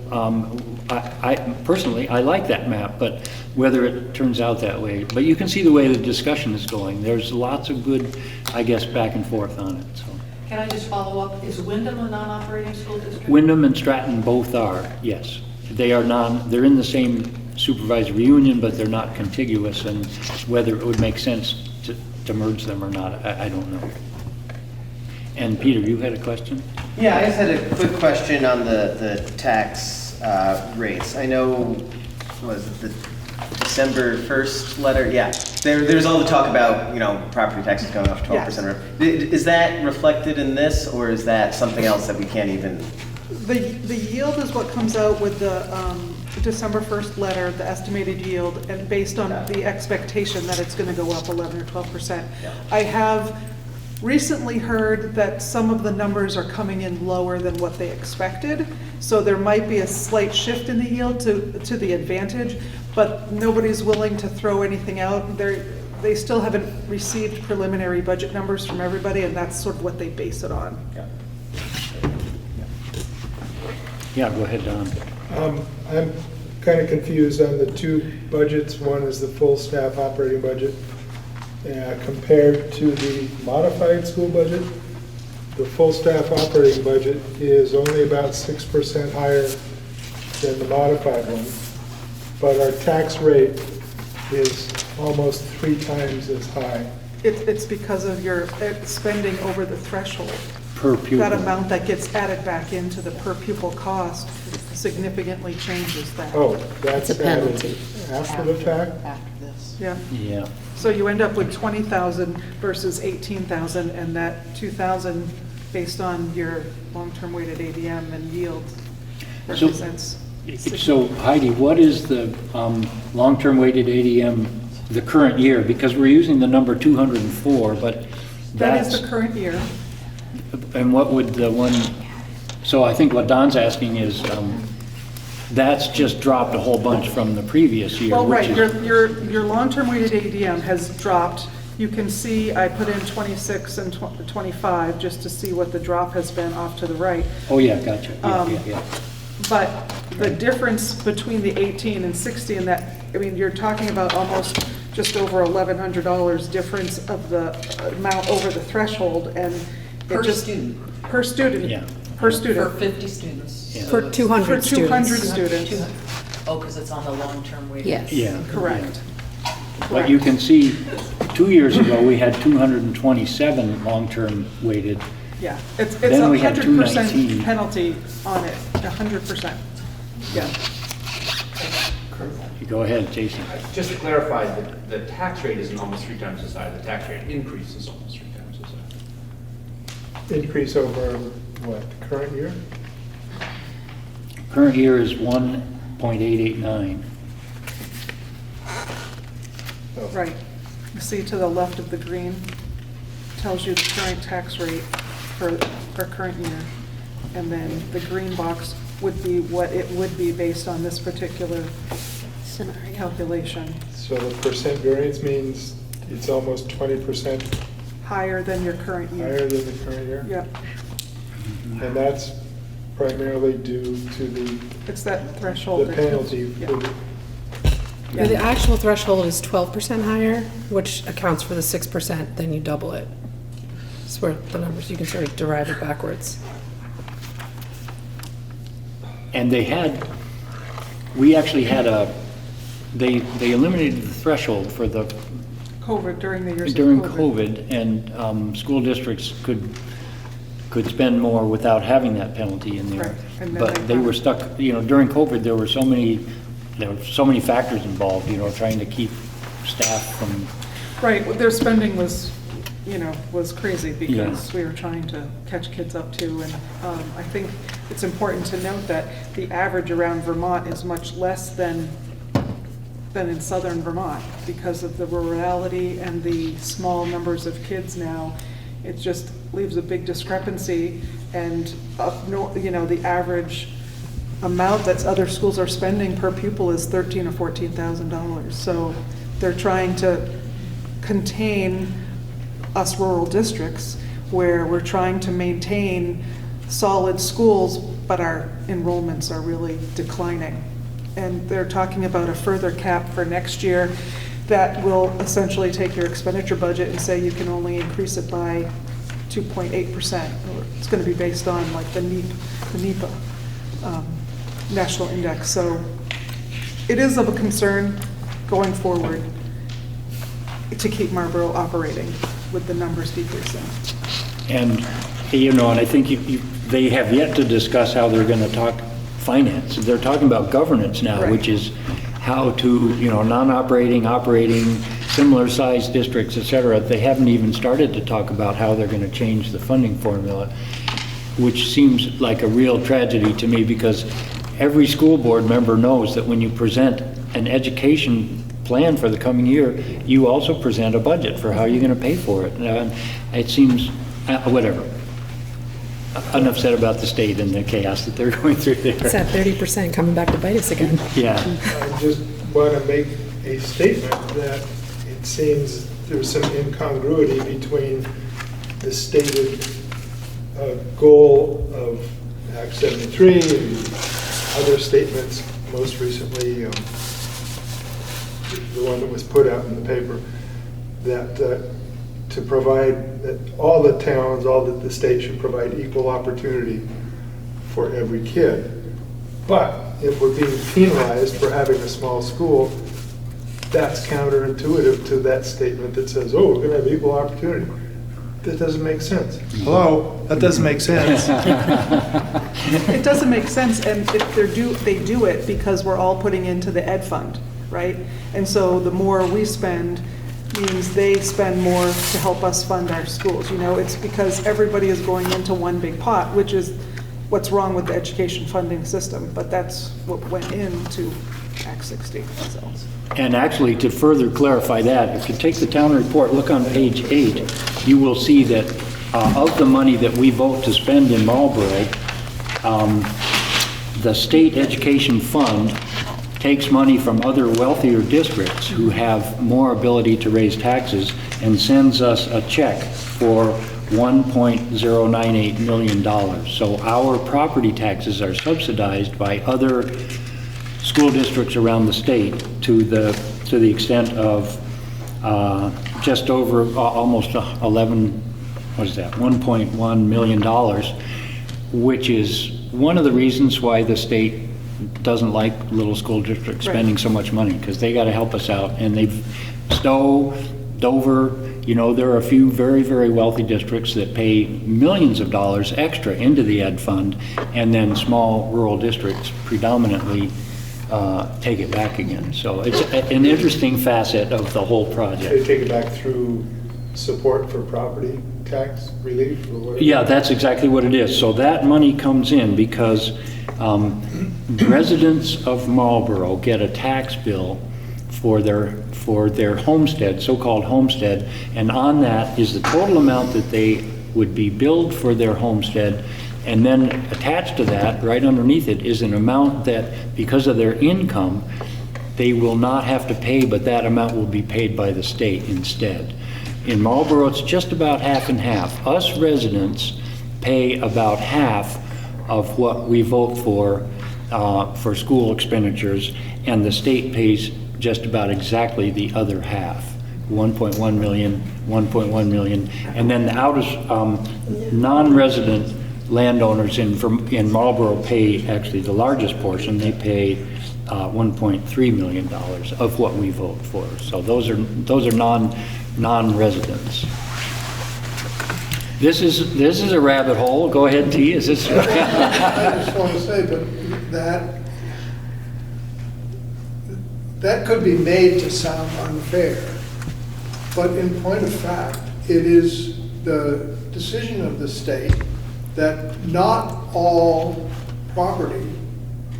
I personally, I like that map, but whether it turns out that way, but you can see the way the discussion is going. There's lots of good, I guess, back and forth on it, so. Can I just follow up? Is Wyndham a non-operating school district? Wyndham and Stratton both are, yes. They are they're in the same supervisory union, but they're not contiguous, and whether it would make sense to merge them or not, I don't know. And Peter, you had a question? Yeah, I just had a quick question on the tax rates. I know, was it the December 1st letter? Yeah, there's all the talk about, property taxes going up 12%. Is that reflected in this, or is that something else that we can't even? The yield is what comes out with the December 1st letter, the estimated yield, and based on the expectation that it's going to go up 11 or 12%. Yeah. I have recently heard that some of the numbers are coming in lower than what they expected, so there might be a slight shift in the yield to the advantage, but nobody's willing to throw anything out. They still haven't received preliminary budget numbers from everybody, and that's sort of what they base it on. Yeah. Yeah, go ahead, Don. I'm kind of confused on the two budgets. One is the full staff operating budget compared to the modified school budget. The full staff operating budget is only about 6% higher than the modified one, but our tax rate is almost 3 times as high. It's because of your spending over the threshold. Per pupil. That amount that gets added back into the per pupil cost significantly changes that. Oh, that's It's a penalty. added after the fact? After this. Yeah. Yeah. So you end up with 20,000 versus 18,000, and that 2,000, based on your long-term weighted ADM and yield, represents. So Heidi, what is the long-term weighted ADM the current year? Because we're using the number 204, but That that's, is the current year. and what would the one, so I think what Don's asking is, that's just dropped a whole bunch from the previous year. Well, which right, is- your long-term weighted ADM has dropped. You can see I put in 26 and 25 just to see what the drop has been off to the right. Oh, yeah, gotcha. Yeah. But the difference between the 18 and 60 and that, I mean, you're talking about almost just over $1,100 difference of the amount over the threshold, and it Per just. student. Per student. Yeah. Per For student. 50 students. Yeah. For 200 For 200 students. students, Oh, because it's on the long-term weighted. Yes. Yeah. correct. But you can see, 2 years ago, we had 227 long-term weighted. Yeah, it's Then we had 100% 219. penalty on it, 100%. Yeah. Go ahead, Jason. Just to clarify, the tax rate isn't almost 3 times as high, the tax rate increase is almost 3 times as high. Increase over what, the current year? Current year is 1.889. Oh. Right. You see to the left of the green, tells you the current tax rate for current year. And then the green box would be what it would be based on this particular Scenario. calculation. So the percent variance means it's almost 20% Higher than your current year. higher than the current year? Yep, And that's primarily due to the it's that threshold. that- penalty Yeah. for the Yeah. The actual threshold is 12% higher, which accounts for the 6%, then you double it. That's where the numbers, you can sort of derive it backwards. And we actually had they eliminated the threshold for the, COVID, during the years of during COVID. COVID, and school districts could spend more without having that penalty in there. Right, and then But they they were found- stuck, during COVID, there were so many factors involved, trying to keep staff from, Right, well, their spending was crazy Yeah. because we were trying to catch kids up too. And I think it's important to note that the average around Vermont is much less than in southern Vermont because of the rurality and the small numbers of kids now. It just leaves a big discrepancy, and the average amount that other schools are spending per pupil is $13,000 or $14,000. So they're trying to contain us rural districts where we're trying to maintain solid schools, but our enrollments are really declining. And they're talking about a further cap for next year that will essentially take your expenditure budget and say you can only increase it by 2.8%. It's going to be based on like the NEPA national index. So it is of a concern going forward to keep Marlboro operating with the numbers decreasing. And, you know, and I think they have yet to discuss how they're going to talk finance. They're talking about governance now, Right. which is how to, you know, non-operating, operating, similar sized districts, et cetera. They haven't even started to talk about how they're going to change the funding formula, which seems like a real tragedy to me, because every school board member knows that when you present an education plan for the coming year, you also present a budget for how you're going to pay for it. It seems, whatever. Enough said about the state and the chaos that they're going through there. It's that 30% coming back to bite us again. Yeah. I just want to make a statement that it seems there's some incongruity between the stated goal of Act 73 and other statements, most recently the one that was put out in the paper, that to provide that all the towns, all that the state should provide equal opportunity for every kid. But if we're being penalized for having a small school, that's counterintuitive to that statement that says, oh, we're going to have equal opportunity. That doesn't make sense. Hello? That doesn't make sense. It doesn't make sense, and if they do it because we're all putting into the ed fund, right? And so the more we spend means they spend more to help us fund our schools. You know, it's because everybody is going into one big pot, which is what's wrong with the education funding system. But that's what went into Act 60. So. And actually, to further clarify that, if you take the town report, look on page 8, you will see that of the money that we vote to spend in Marlboro, the state education fund takes money from other wealthier districts who have more ability to raise taxes and sends us a check for $1.098 million. So our property taxes are subsidized by other school districts around the state to the extent of just over almost $1.1 million, which is one of the reasons why the state doesn't like little school districts spending so much money, because they got to help us out. And they've Dover, you know, there are a few very, very wealthy districts that pay millions of dollars extra into the ed fund, and then small rural districts predominantly take it back again. So it's an interesting facet of the whole They project. take it back through support for property tax relief or whatever? Yeah, that's exactly what it is. So that money comes in because residents of Marlboro get a tax bill for their homestead, so-called homestead, and on that is the total amount that they would be billed for their homestead, and then attached to that, right underneath it, is an amount that, because of their income, they will not have to pay, but that amount will be paid by the state instead. In Marlboro, it's just about half and half. Us residents pay about half of what we vote for school expenditures, and the state pays just about exactly the other half, 1.1 million, 1.1 million, and then the non-resident landowners in Marlboro pay actually the largest portion. They pay $1.3 million of what we vote for. So those are non-residents. This is a rabbit hole. Go ahead, T. Is this? I just want to say that could be made to sound unfair, but in point of fact, it is the decision of the state that not all property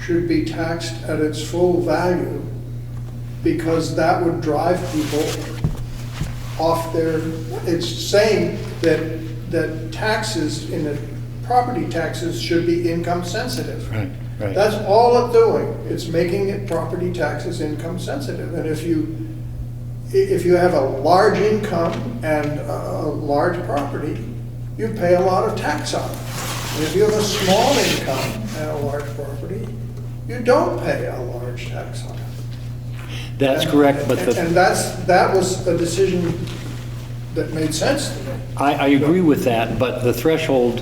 should be taxed at its full value, because that would drive people off their, it's saying that taxes, in the property taxes, should be income sensitive. Right. Right. That's all it's doing. It's making it property taxes income sensitive. And if you have a large income and a large property, you pay a lot of tax on it. And if you have a small income and a large property, you don't pay a large tax on it. That's correct, but And that was a decision that made sense to me. I agree with that, but the threshold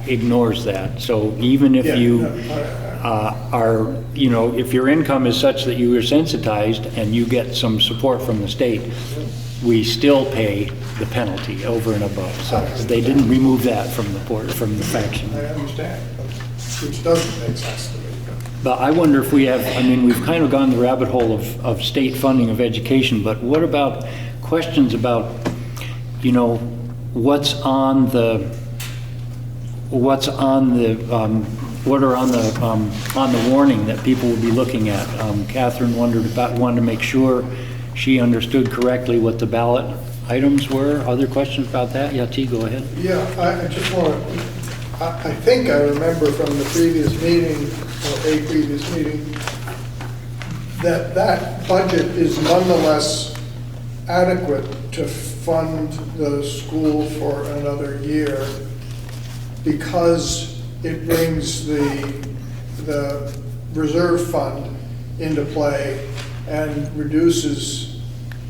ignores that. So even if Yeah, you no, are, you know, if your income is such that you are sensitized and you get some support from the state, we still pay the penalty over and above. So they didn't remove that from the fact sheet. I understand, but which doesn't make sense to me. But I wonder if we have, I mean, we've kind of gone the rabbit hole of state funding of education, but what about questions about, you know, what are on the warning that people will be looking at? Catherine wanted to make sure she understood correctly what the ballot items were. Other questions about that? Yeah, T, go ahead. Yeah, I just want to, I think I remember from the previous meeting, or a previous meeting, that budget is nonetheless adequate to fund the school for another year because it brings the reserve fund into play and reduces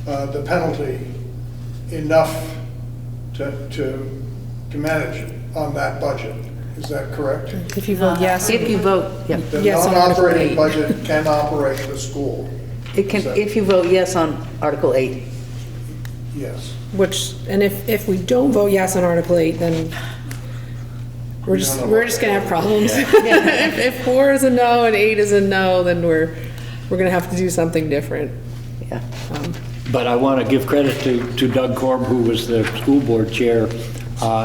the penalty enough to manage it on that budget. Is that correct? If you vote yes. If you vote, yeah. The Yes on Article non-operating 8. budget can operate the school. It can, if you vote yes on Article 8. Yes. Which, and if we don't vote yes on Article 8, then we're just gonna have problems. If 4 is a no and 8 is a no, then we're gonna have to do something different. Yeah. But I want to give credit to Doug Korb, who was the school board chair,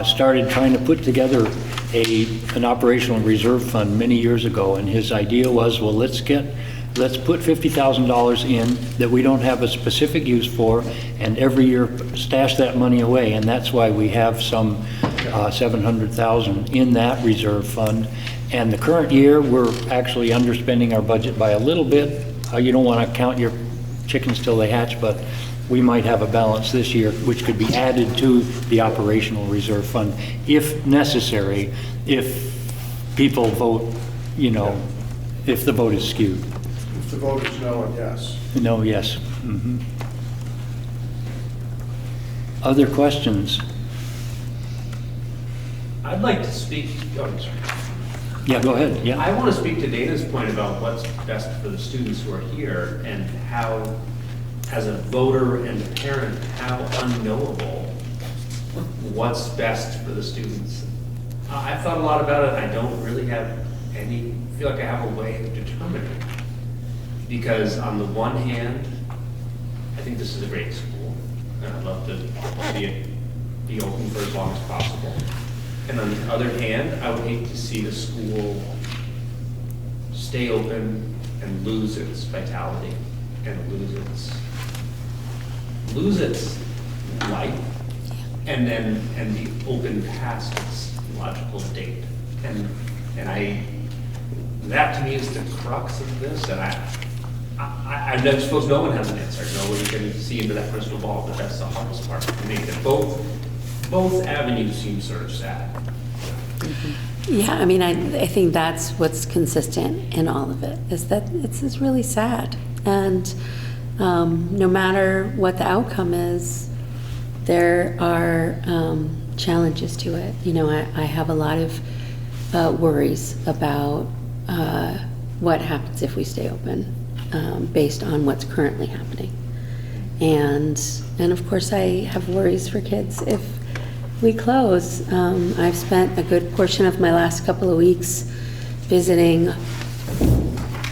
started trying to put together an operational reserve fund many years ago, and his idea was, well, let's put $50,000 in that we don't have a specific use for, and every year stash that money away, and that's why we have some $700,000 in that reserve fund. And the current year, we're actually underspending our budget by a little bit. You don't want to count your chickens till they hatch, but we might have a balance this year, which could be added to the operational reserve fund if necessary, if people vote, you know, if the vote is skewed. If the vote is no and yes. No, yes. Mhm. Other questions? I'd like to speak, oh, I'm sorry. Yeah, go ahead, yeah. I want to speak to Dana's point about what's best for the students who are here and how, as a voter and a parent, how unknowable what's best for the students. I've thought a lot about it. I don't really feel like I have a way of determining. Because on the one hand, I think this is a great school, and I'd love to see it be open for as long as possible. And on the other hand, I would hate to see the school stay open and lose its vitality and lose its life and be open past its logical date. And that to me is the crux of this. And I suppose no one has an answer. Nobody can see into that crystal ball, but that's the hardest part to me. That both avenues seem sort of sad. Yeah, I mean, I think that's what's consistent in all of it, is that it's really sad. And no matter what the outcome is, there are challenges to it. You know, I have a lot of worries about what happens if we stay open, based on what's currently happening. And of course, I have worries for kids if we close. I've spent a good portion of my last couple of weeks visiting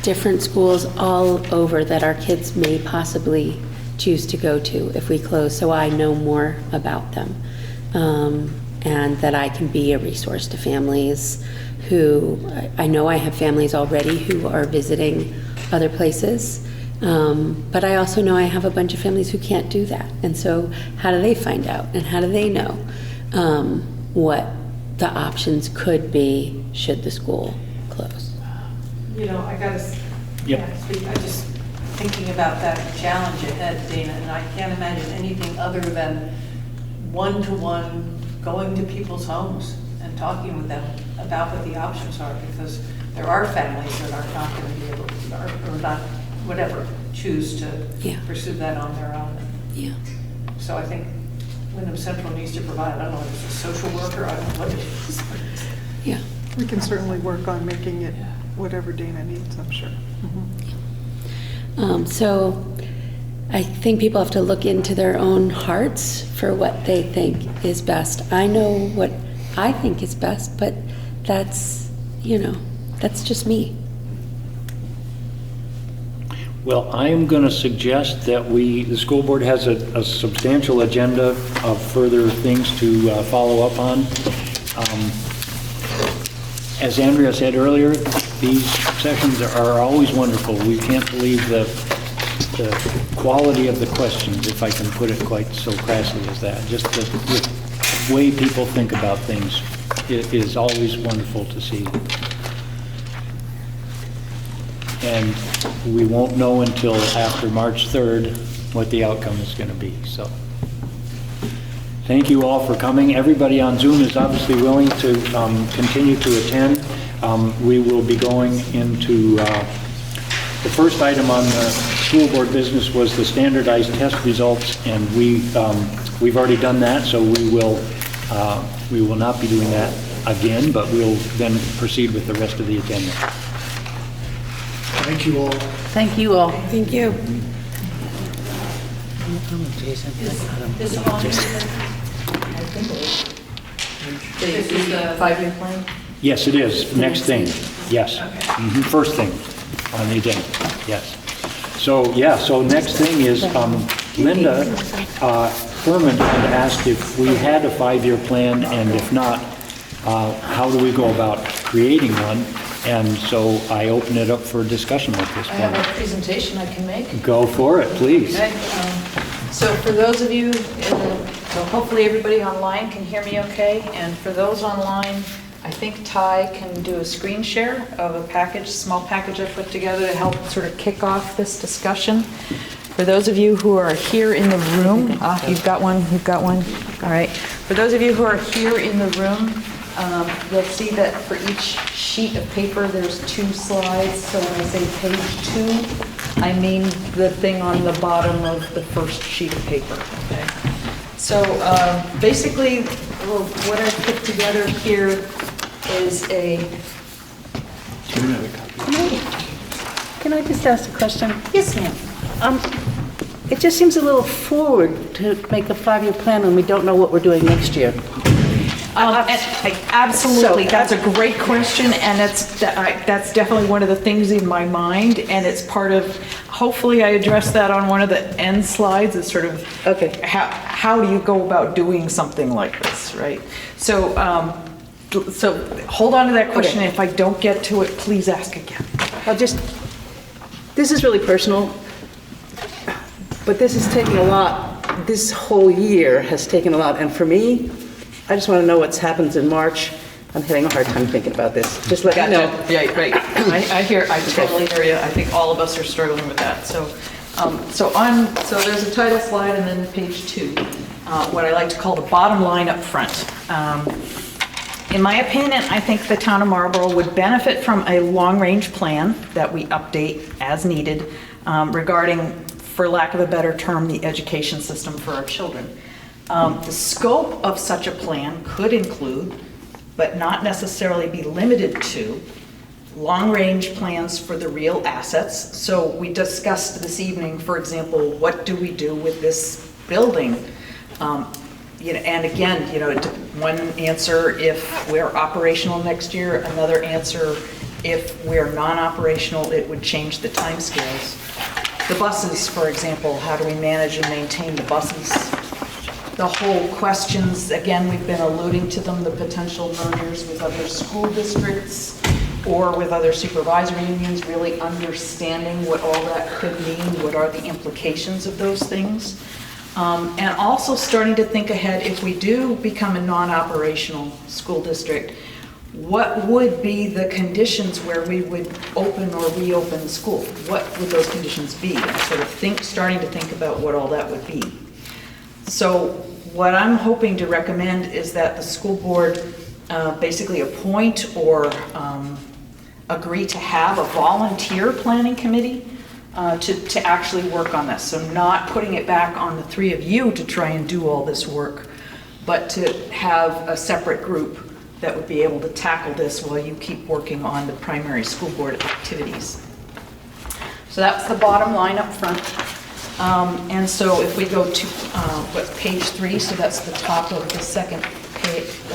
different schools all over that our kids may possibly choose to go to if we close, so I know more about them, and that I can be a resource to families who, I know I have families already who are visiting other places, but I also know I have a bunch of families who can't do that. And so how do they find out, and how do they know what the options could be should the school close? You know, I gotta, Yep. speak, I just thinking about that challenge ahead, Dana, and I can't imagine anything other than one-to-one going to people's homes and talking with them about what the options are, because there are families that are not gonna be able, or not, whatever, choose to Yeah. pursue that on their own. Yeah. So I think Wyndham Central needs to provide, I don't know if it's a social worker, I don't know what it is. but it's- Yeah. We can certainly work on making it whatever Dana needs, I'm sure. So I think people have to look into their own hearts for what they think is best. I know what I think is best, but that's, that's just me. Well, I am going to suggest that the school board has a substantial agenda of further things to follow up on. As Andrea said earlier, these sessions are always wonderful. We can't believe the quality of the questions, if I can put it quite so crassly as that. Just the way people think about things is always wonderful to see. And we won't know until after March 3rd what the outcome is going to be, so. Thank you all for coming. Everybody on Zoom is obviously willing to continue to attend. We will be going into, the first item on the school board business was the standardized test results, and we've already done that, so we will not be doing that again, but we'll then proceed with the rest of the agenda. Thank you all. Thank you all. Thank you. This on, this is the 5-year plan? Yes, it is. Next thing. Yes. Mhm. First thing on the agenda. Yes. So next thing is Linda Furman had asked if we had a 5-year plan, and if not, how do we go about creating one? And so I open it up for discussion at this I have point. a presentation I can make. Go for it, please. Okay, so for those of you, so hopefully everybody online can hear me okay, and for those online, I think Ty can do a screen share of a package, small package I put together to help sort of kick off this discussion. For those of you who are here in the room, you've got one, all right. For those of you who are here in the room, you'll see that for each sheet of paper, there's 2 slides. So when I say page 2, I mean the thing on the bottom of the first sheet of paper, okay? So basically, what I put together here is Can I just ask a question? Yes, ma'am. It just seems a little forward to make a 5-year plan when we don't know what we're doing next year. Absolutely, that's a great question, and that's definitely one of the things in my mind, and it's part of, hopefully I addressed that on one of the end slides, is sort of, Okay. how do you go about doing something like this, right? So hold on to that question, Okay. and if I don't get to it, please ask again. This is really personal, but this is taking a lot, this whole year has taken a lot, and for me, I just want to know what happens in March. I'm having a hard time thinking about this. Just let me know. Yeah, right. I totally hear you. I think all of us are struggling with that. So there's a title slide and then page 2, what I like to call the bottom line up front. In my opinion, I think the town of Marlboro would benefit from a long-range plan that we update as needed regarding, for lack of a better term, the education system for our children. The scope of such a plan could include, but not necessarily be limited to, long-range plans for the real assets. So we discussed this evening, for example, what do we do with this building? And again, one answer if we're operational next year, another answer if we're non-operational, it would change the timescales. The buses, for example, how do we manage and maintain the buses? The whole questions, again, we've been alluding to them, the potential mergers with other school districts or with other supervisory unions, really understanding what all that could mean, what are the implications of those things. And also starting to think ahead, if we do become a non-operational school district, what would be the conditions where we would open or reopen the school? What would those conditions be? And sort of starting to think about what all that would be. So what I'm hoping to recommend is that the school board basically appoint or agree to have a volunteer planning committee to actually work on this. So not putting it back on the three of you to try and do all this work, but to have a separate group that would be able to tackle this while you keep working on the primary school board activities. So that's the bottom line up front. And so if we go to page 3, so that's the top of the second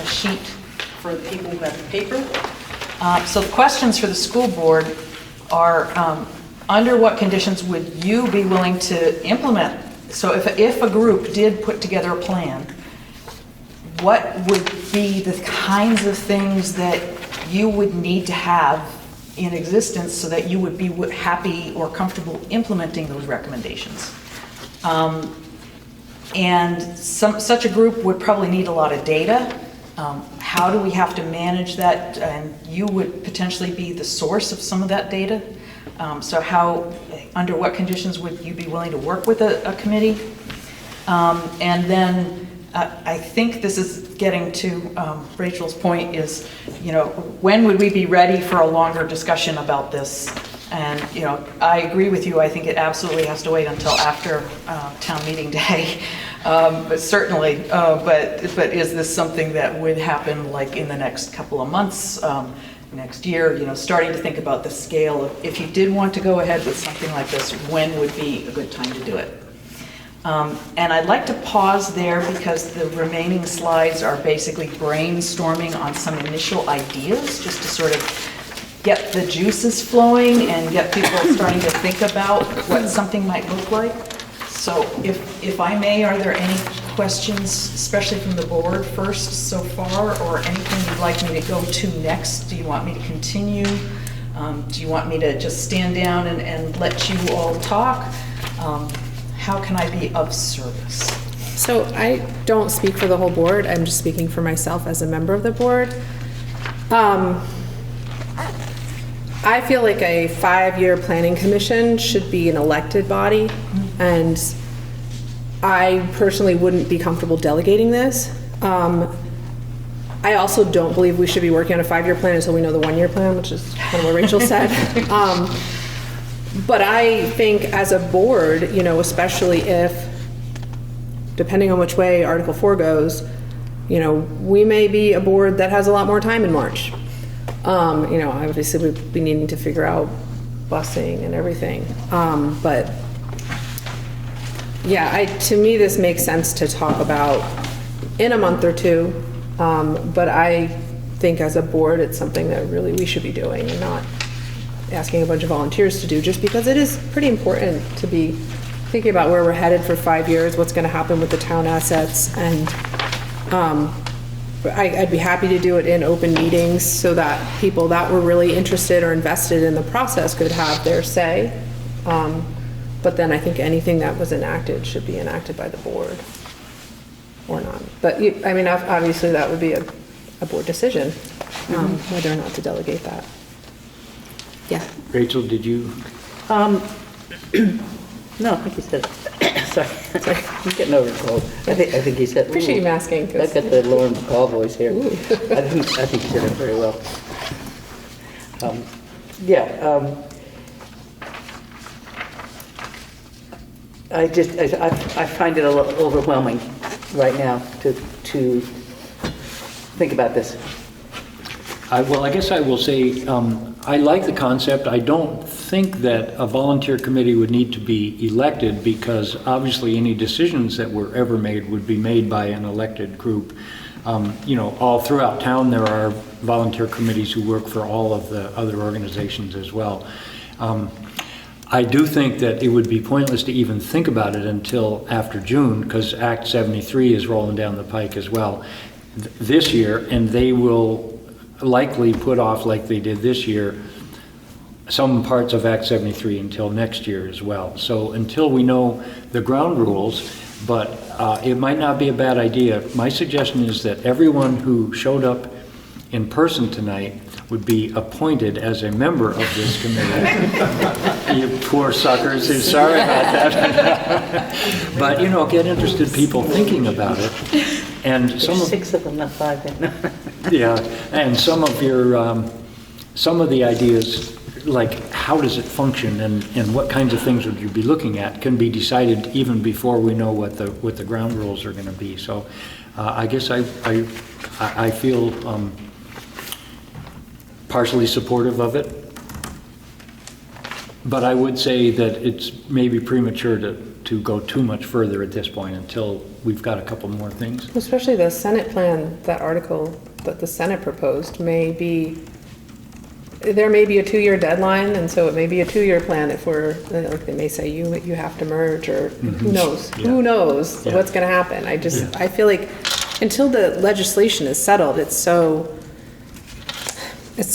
sheet for the people who have the paper. So the questions for the school board are, under what conditions would you be willing to implement? So if a group did put together a plan, what would be the kinds of things that you would need to have in existence so that you would be happy or comfortable implementing those recommendations? And such a group would probably need a lot of data. How do we have to manage that? And you would potentially be the source of some of that data. So under what conditions would you be willing to work with a committee? And then I think this is getting to Rachel's point is, when would we be ready for a longer discussion about this? And, I agree with you. I think it absolutely has to wait until after town meeting day. But certainly, but is this something that would happen like in the next couple of months, next year, starting to think about the scale of, if you did want to go ahead with something like this, when would be a good time to do it? And I'd like to pause there because the remaining slides are basically brainstorming on some initial ideas, just to sort of get the juices flowing and get people starting to think about what something might look like. So if I may, are there any questions, especially from the board first so far, or anything you'd like me to go to next? Do you want me to continue? Do you want me to just stand down and let you all talk? How can I be of service? So I don't speak for the whole board. I'm just speaking for myself as a member of the board. I feel like a 5-year planning commission should be an elected body, and I personally wouldn't be comfortable delegating this. I also don't believe we should be working on a 5-year plan until we know the 1-year plan, which is kind of what Rachel said. But I think as a board, especially if, depending on which way Article 4 goes, we may be a board that has a lot more time in March. Obviously we'd be needing to figure out busing and everything. But yeah, to me this makes sense to talk about in a month or two. But I think as a board, it's something that really we should be doing and not asking a bunch of volunteers to do, just because it is pretty important to be thinking about where we're headed for 5 years, what's going to happen with the town assets, and I'd be happy to do it in open meetings so that people that were really interested or invested in the process could have their say. But then I think anything that was enacted should be enacted by the board or not. But obviously that would be a board decision, whether or not to delegate that. Yeah. Rachel, did you? No, I think he said, sorry, I'm getting over a cold. I think he said. Appreciate you masking. I got the Lauren Bacall voice here. I think he said it very well. I find it a little overwhelming right now to think about this. Well, I guess I will say, I like the concept. I don't think that a volunteer committee would need to be elected, because obviously any decisions that were ever made would be made by an elected group. All throughout town there are volunteer committees who work for all of the other organizations as well. I do think that it would be pointless to even think about it until after June, because Act 73 is rolling down the pike as well this year, and they will likely put off, like they did this year, some parts of Act 73 until next year as well. So until we know the ground rules, but it might not be a bad idea. My suggestion is that everyone who showed up in person tonight would be appointed as a member of this committee. You poor suckers, I'm sorry about that. But, you know, get interested people thinking about it. And some There's of, 6 of them, not 5. yeah, and some of your, some of the ideas, like how does it function and what kinds of things would you be looking at, can be decided even before we know what the ground rules are going to be. So I guess I feel partially supportive of it, but I would say that it's maybe premature to go too much further at this point until we've got a couple more things. Especially the Senate plan, that article that the Senate proposed there may be a 2-year deadline, and so it may be a 2-year plan if like they may say you have to merge, or who knows? Yeah. Who knows what's going to happen? I feel like until the legislation is settled, it's so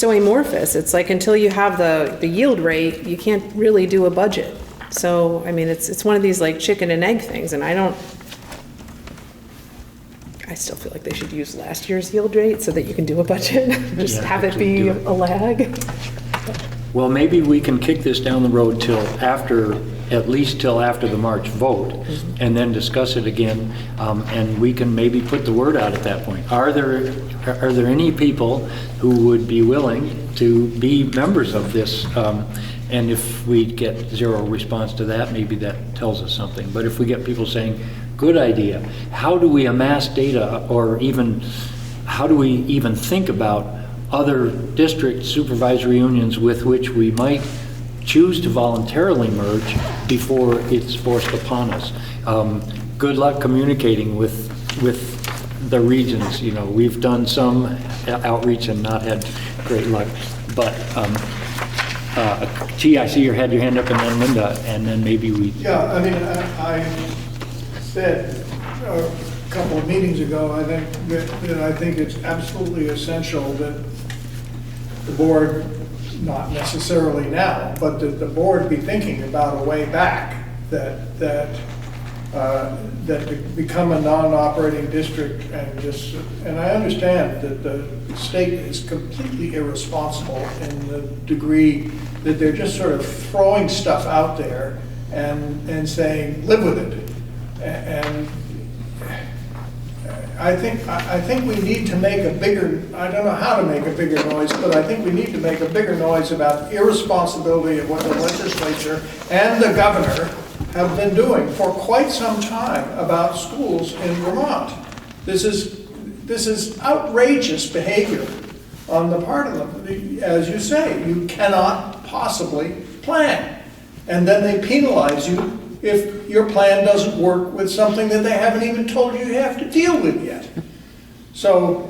amorphous. It's like until you have the yield rate, you can't really do a budget. So, I mean, it's one of these like chicken and egg things, and I still feel like they should use last year's yield rate so that you can do a budget. Just have it be a lag. Well, maybe we can kick this down the road at least till after the March vote, and then discuss it again, and we can maybe put the word out at that point. Are there any people who would be willing to be members of this? And if we get 0 response to that, maybe that tells us something. But if we get people saying, good idea, how do we amass data, or even how do we even think about other district supervisory unions with which we might choose to voluntarily merge before it's forced upon us? Good luck communicating with the regions. You know, we've done some outreach and not had great luck, but T, I see you had your hand up, and then Linda, and then maybe we... Yeah, I mean, I said a couple of meetings ago, I think that I think it's absolutely essential that the board, not necessarily now, but that the board be thinking about a way back that to become a non-operating district, and I understand that the state is completely irresponsible in the degree that they're just sort of throwing stuff out there and saying, live with it. And I think we need to make a bigger, I don't know how to make a bigger noise, but I think we need to make a bigger noise about the irresponsibility of what the legislature and the governor have been doing for quite some time about schools in Vermont. This is outrageous behavior on the part of them. As you say, you cannot possibly plan. And then they penalize you if your plan doesn't work with something that they haven't even told you have to deal with yet. So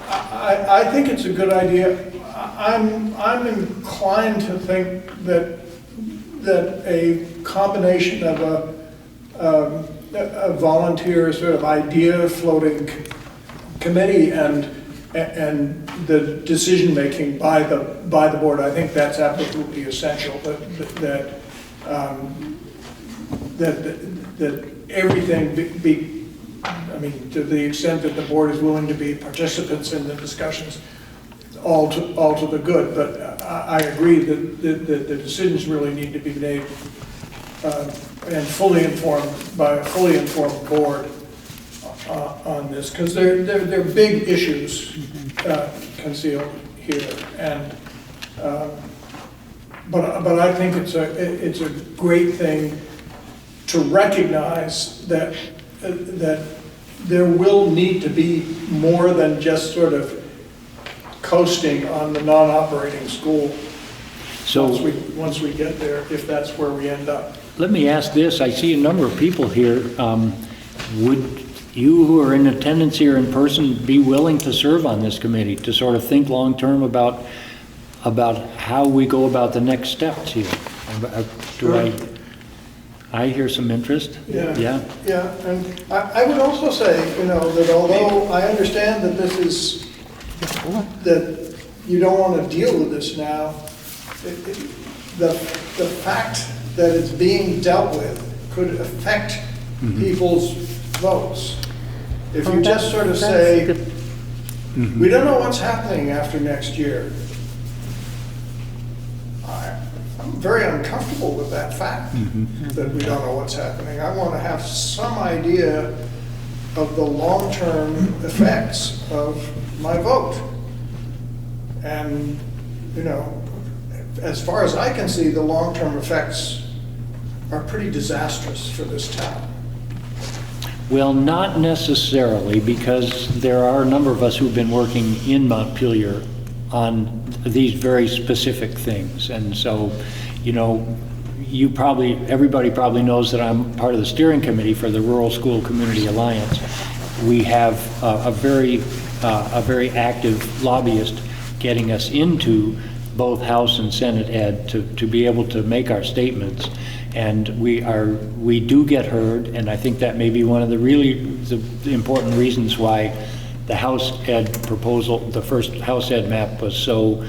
I think it's a good idea. I'm inclined to think that a combination of a volunteer sort of idea floating committee and the decision making by the board, I think that's absolutely essential. That everything be, I mean, to the extent that the board is willing to be participants in the discussions, all to the good. But I agree that the decisions really need to be made and fully informed by a fully informed board on this, because they're big issues concealed here, and but I think it's a great thing to recognize that there will need to be more than just sort of coasting on the non-operating school. So once we get there, if that's where we end up. Let me ask this. I see a number of people here. Would you who are in attendance here in person be willing to serve on this committee, to sort of think long-term about how we go about the next steps here? Sure. I hear some interest. Yeah. Yeah. And I would also say, that although I understand that that you don't want to deal with this now, the fact that it's being dealt with could affect people's votes. If you just sort of say, We don't know what's happening after next year. I'm very uncomfortable with that fact, that we don't know what's happening. I want to have some idea of the long-term effects of my vote. And, you know, as far as I can see, the long-term effects are pretty disastrous for this town. Well, not necessarily, because there are a number of us who've been working in Montpelier on these very specific things. And so, you know, everybody probably knows that I'm part of the steering committee for the Rural School Community Alliance. We have a very active lobbyist getting us into both House and Senate ed to be able to make our statements. And we do get heard, and I think that may be one of the important reasons why the House ed proposal, the first House ed map, was so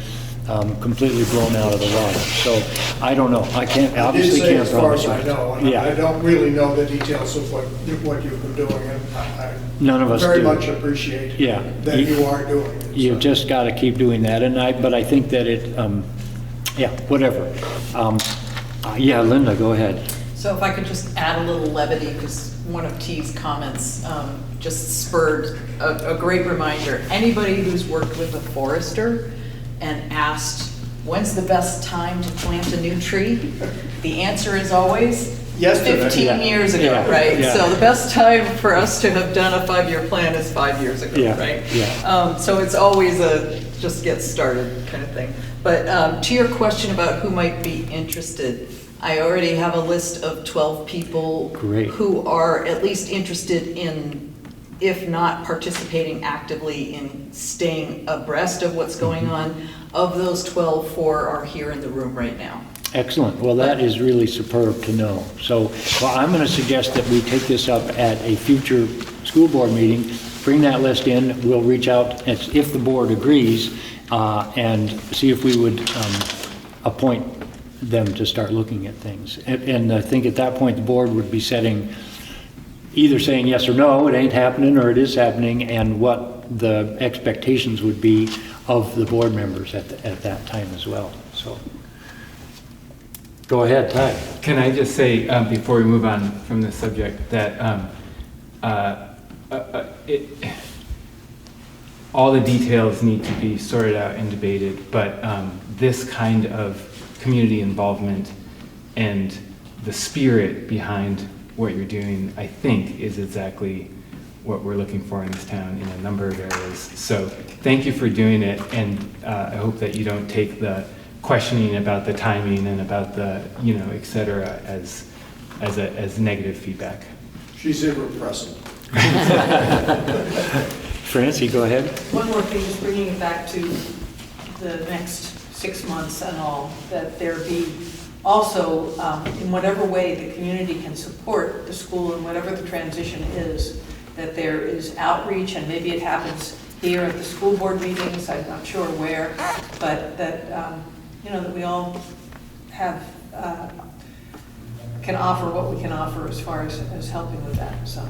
completely blown out of the water. So I don't know. I obviously can't as far promise as I you. know, and Yeah. I don't really know the details of what you've been doing, and I None of us very do. much appreciate Yeah. that you are doing it. You've So. just got to keep doing that, but I think that whatever. Yeah, Linda, go ahead. So if I could just add a little levity, because one of T's comments just spurred a great reminder. Anybody who's worked with a forester and asked, when's the best time to plant a new tree? The answer is always Yesterday. 15 years ago, Yeah. right? Yeah. So the best time for us to have done a 5-year plan is 5 years ago, Yeah. right? Yeah. So it's always a just get started kind of thing. But to your question about who might be interested, I already have a list of 12 people Great. who are at least interested in, if not participating actively in staying abreast of what's going on. Of those 12, 4 are here in the room right now. Excellent. Well, that is really superb to know. So, I'm going to suggest that we take this up at a future school board meeting, bring that list in, we'll reach out if the board agrees, and see if we would appoint them to start looking at things. And I think at that point, the board would be either saying yes or no, it ain't happening, or it is happening, and what the expectations would be of the board members at that time as well. So, go ahead, Ty. Can I just say, before we move on from this subject, that all the details need to be sorted out and debated, but this kind of community involvement and the spirit behind what you're doing, I think, is exactly what we're looking for in this town in a number of areas. So thank you for doing it, and I hope that you don't take the questioning about the timing and about the, et cetera, as negative feedback. She's irrepressible. Francie, go ahead. One more thing, just bringing it back to the next 6 months and all, that there be also, in whatever way the community can support the school and whatever the transition is, that there is outreach, and maybe it happens here at the school board meetings, I'm not sure where, but that, that we all have, can offer what we can offer as far as helping with that. So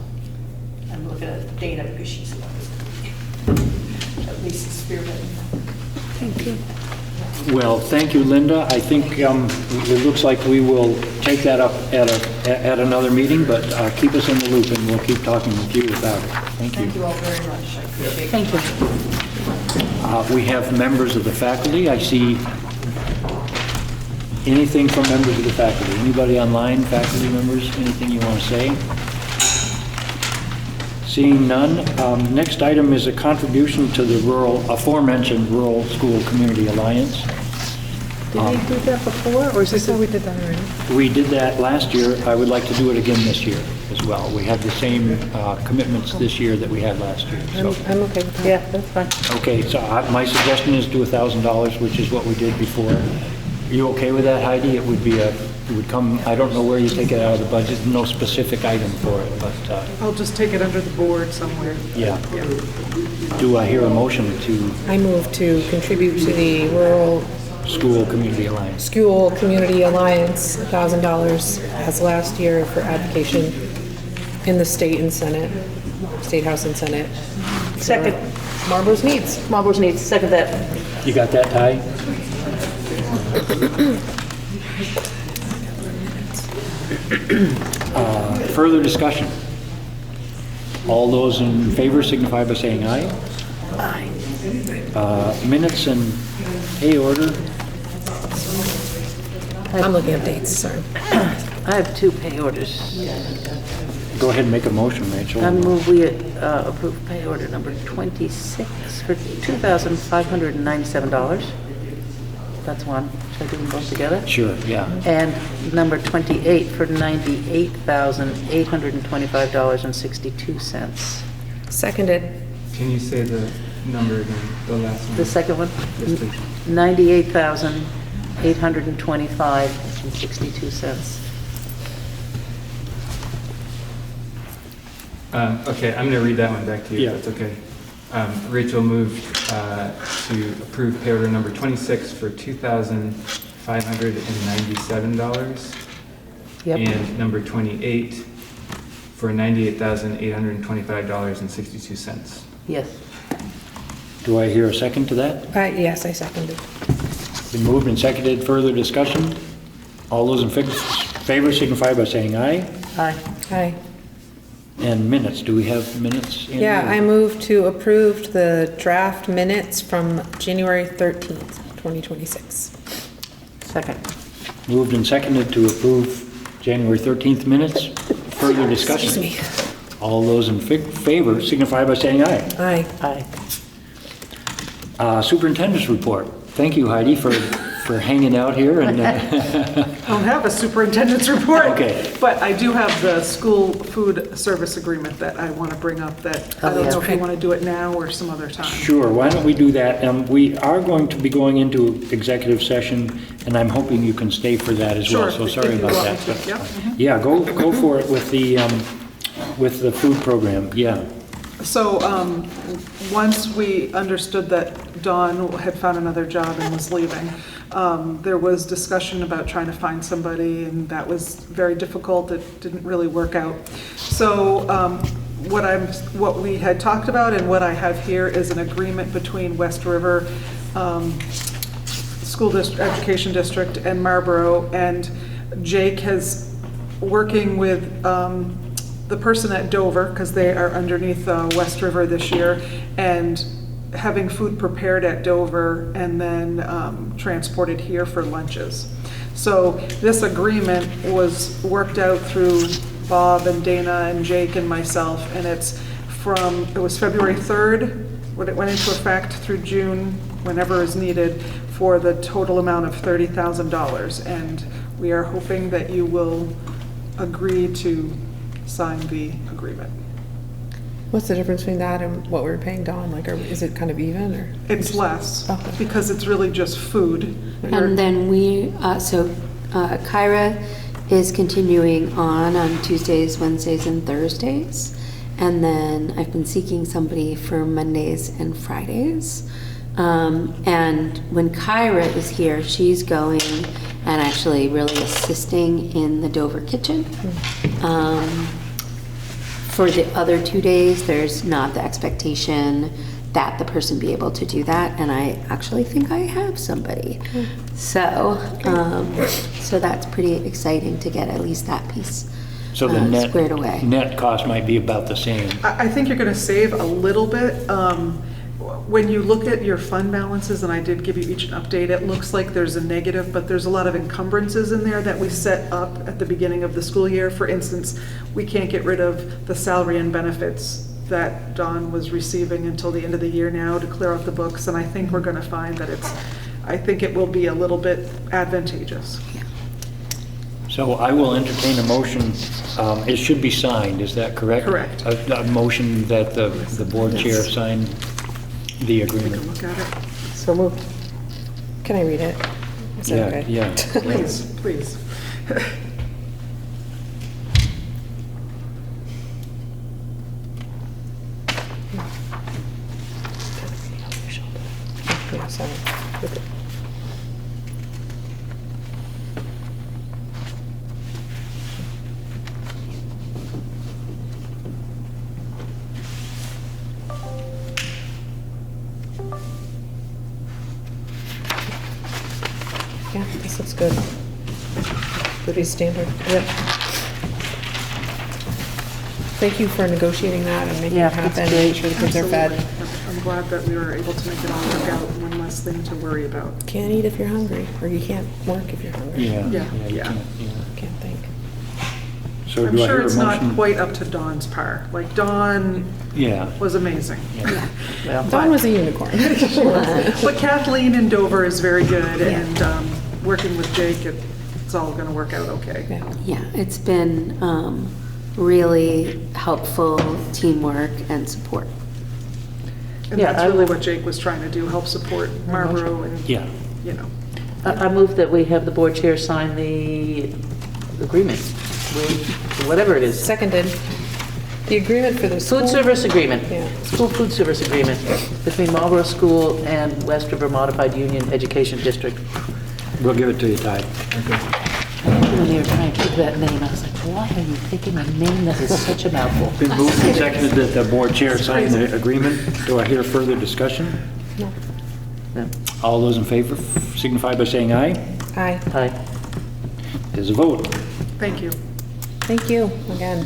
I'm looking at Dana because she's the one who's at least spearheading. Thank you. Well, thank you, Linda. I think it looks like we will take that up at another meeting, but keep us in the loop, and we'll keep talking with you about it. Thank you. Thank you all very much. I appreciate it. Thank you. We have members of the faculty. I see anything from members of the faculty. Anybody online, faculty members, anything you want to say? Seeing none, next item is a contribution to the aforementioned Rural School Community Alliance. Did we do that before, or is this how we did that already? We did that last year. I would like to do it again this year as well. We have the same commitments this year that we had last year. So. I'm okay with that. Yeah, that's fine. Okay, so my suggestion is do $1,000, which is what we did before. Are you okay with that, Heidi? It would come, I don't know where you take it out of the budget, no specific item for it, but, I'll just take it under the board somewhere. yeah. Do I hear a motion to I move to contribute to the Rural School Community Alliance? School Community Alliance, $1,000 as last year for advocation in the state and Senate, State House and Senate. Second. Marlboro's needs. Marlboro's needs, second that. You got that, Ty? Further discussion? All those in favor signify by saying aye. Aye. Minutes and pay order. I'm looking at dates, sorry. I have two pay orders. Go ahead and make a motion, Rachel. I move we approve pay order number 26 for $2,597. That's one. Should I do them both together? Sure, yeah. And number 28 for $98,825.62. Seconded. Can you say the number again, the last one? The second one? Yes, please. $98,825.62. Okay, I'm going to read that one back to you, Yeah. if that's okay. Rachel moved to approve pay order number 26 for $2,597. Yep. And number 28 for $98,825.62. Yes. Do I hear a second to that? Yes, I seconded. Been moved and seconded. Further discussion? All those in favor signify by saying aye. Aye. Aye. And minutes, do we have minutes? in Yeah, there? I move to approve the draft minutes from January 13th, 2026. Second. Moved and seconded to approve January 13th minutes. Further discussion? Excuse me. All those in favor signify by saying aye. Aye. Aye. Superintendents report. Thank you, Heidi, for hanging out here and I don't have a superintendent's report. Okay. But I do have the school food service agreement that I want to bring up that I don't know if you want to do it now or some other time. Sure, why don't we do that? We are going to be going into executive session, and I'm hoping you can stay for that as well, Sure, so sorry if you about want that. me to, yeah. Yeah, go for it with the food program, yeah. So, once we understood that Dawn had found another job and was leaving, there was discussion about trying to find somebody, and that was very difficult. It didn't really work out. So, what we had talked about and what I have here is an agreement between West River Education District and Marlboro, and Jake has working with the person at Dover, because they are underneath West River this year, and having food prepared at Dover and then transported here for lunches. So this agreement was worked out through Bob and Dana and Jake and myself, and it was February 3rd when it went into effect through June, whenever is needed, for the total amount of $30,000. And we are hoping that you will agree to sign the agreement. What's the difference between that and what we were paying Dawn? Like, is it kind of even, or? It's less, Okay. because it's really just food. And then Kyra is continuing on Tuesdays, Wednesdays, and Thursdays. And then I've been seeking somebody for Mondays and Fridays. And when Kyra is here, she's going and actually really assisting in the Dover kitchen. For the other 2 days, there's not the expectation that the person be able to do that, and I actually think I have somebody. So that's pretty exciting to get at least that piece So the squared away. net cost might be about the same. I think you're going to save a little bit. When you look at your fund balances, and I did give you each an update, it looks like there's a negative, but there's a lot of encumbrances in there that we set up at the beginning of the school year. For instance, we can't get rid of the salary and benefits that Dawn was receiving until the end of the year now to clear out the books, and I think we're going to find that I think it will be a little bit advantageous. So I will entertain a motion, it should be signed, is that correct? Correct. A motion that the board chair sign the Take a agreement. look at it. So moved. Can I read it? Is that okay? Yeah. Please, please. Yeah, sorry. Okay. good. Pretty standard, yep. Thank you for negotiating that and making Yeah, it happen, that's making great. sure the kids are fed. Absolutely. I'm glad that we were able to make it all work out, one less thing to worry about. Can't eat if you're hungry, or you can't work if you're hungry. Yeah. Yeah, you yeah. can't, yeah. Can't think. So I'm do I sure hear a it's not motion? quite up to Dawn's par. Like, Dawn Yeah. was amazing. Well, Dawn was a unicorn. But Kathleen in Dover is very good, and working with Jake, it's all gonna work out okay. Yeah. Yeah, it's been really helpful teamwork and support. And Yeah, that's I really would- what Jake was trying to do, help support Marlboro and, Yeah. you know. I move that we have the board chair sign the agreement with whatever it is. Seconded. The agreement for the school. Food service agreement. Yeah. School food service agreement between Marlboro School and West River Modified Union Education District. We'll give it to you, Ty. When they were trying to pick that name, I was like, why are you picking a name that is such a mouthful? Been moved and seconded that the board chair sign the agreement. Do I hear further discussion? No. No. All those in favor signify by saying aye. Aye. Aye. There's a vote. Thank you. Thank you again.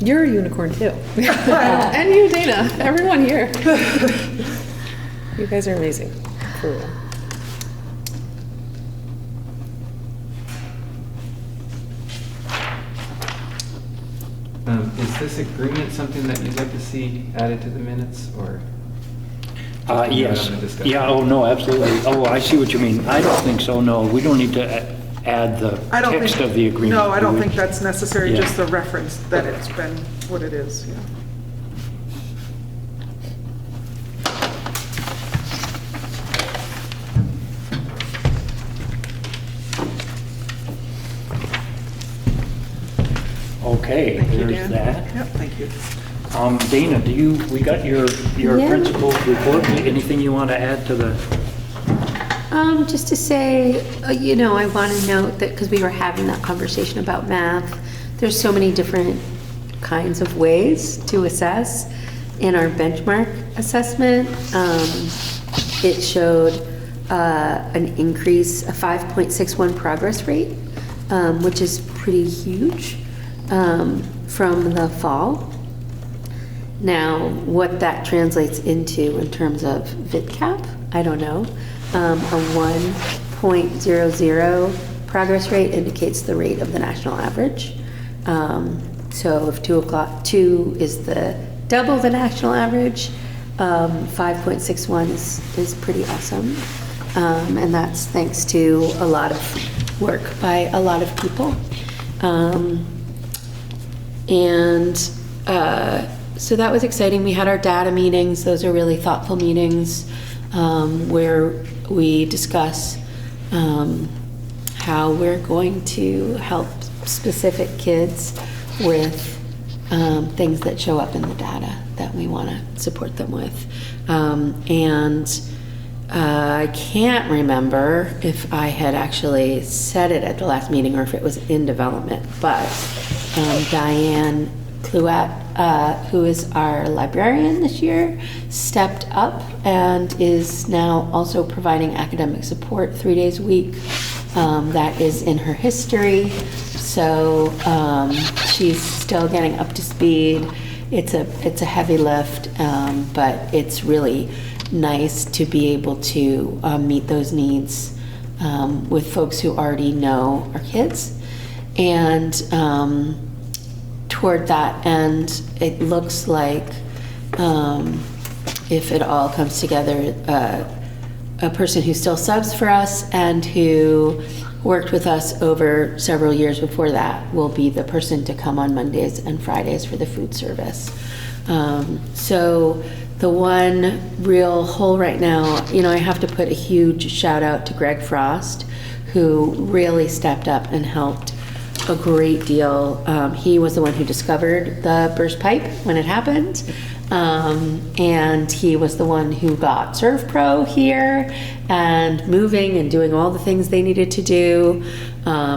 You're a unicorn too. And you, Dana. Everyone here. You guys are amazing. For real. Is this agreement something that you'd like to see added to the minutes, or? Yes. On the discussion? Yeah, oh, no, absolutely. Oh, I see what you mean. I don't think so, no. We don't need to add the I don't text think- of the agreement. No, I do don't we? think that's necessary, Yeah. just the reference that it's been what it is, yeah. Okay, Thank you, there's Dan. that. Yep, thank you. Dana, we got your Yeah. principal's report. Anything you want to add to the? Just to say, I want to note that, because we were having that conversation about math, there's so many different kinds of ways to assess. In our benchmark assessment, it showed an increase, a 5.61 progress rate, which is pretty huge from the fall. Now, what that translates into in terms of VidCap, I don't know. A 1.00 progress rate indicates the rate of the national average. So if 2 is the double the national average, 5.61 is pretty awesome. And that's thanks to a lot of work by a lot of people. So that was exciting. We had our data meetings. Those are really thoughtful meetings where we discuss how we're going to help specific kids with things that show up in the data that we want to support them with. I can't remember if I had actually said it at the last meeting or if it was in development, but Diane Cluette, who is our librarian this year, stepped up and is now also providing academic support 3 days a week. That is in her history, so she's still getting up to speed. It's a heavy lift, but it's really nice to be able to meet those needs with folks who already know our kids. And toward that end, it looks like, if it all comes together, a person who still subs for us and who worked with us over several years before that will be the person to come on Mondays and Fridays for the food service. So the one real hole right now, I have to put a huge shout out to Greg Frost, who really stepped up and helped a great deal. He was the one who discovered the burst pipe when it happened. And he was the one who got ServPro here and moving and doing all the things they needed to do.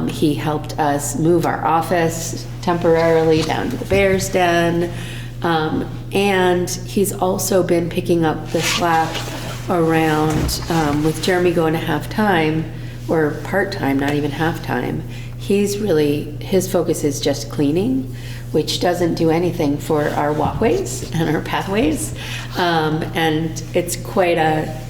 He helped us move our office temporarily down to the Bears Den. And he's also been picking up the slack around, with Jeremy going to half time, or part-time, not even half-time, his focus is just cleaning, which doesn't do anything for our walkways and our pathways. And it's quite a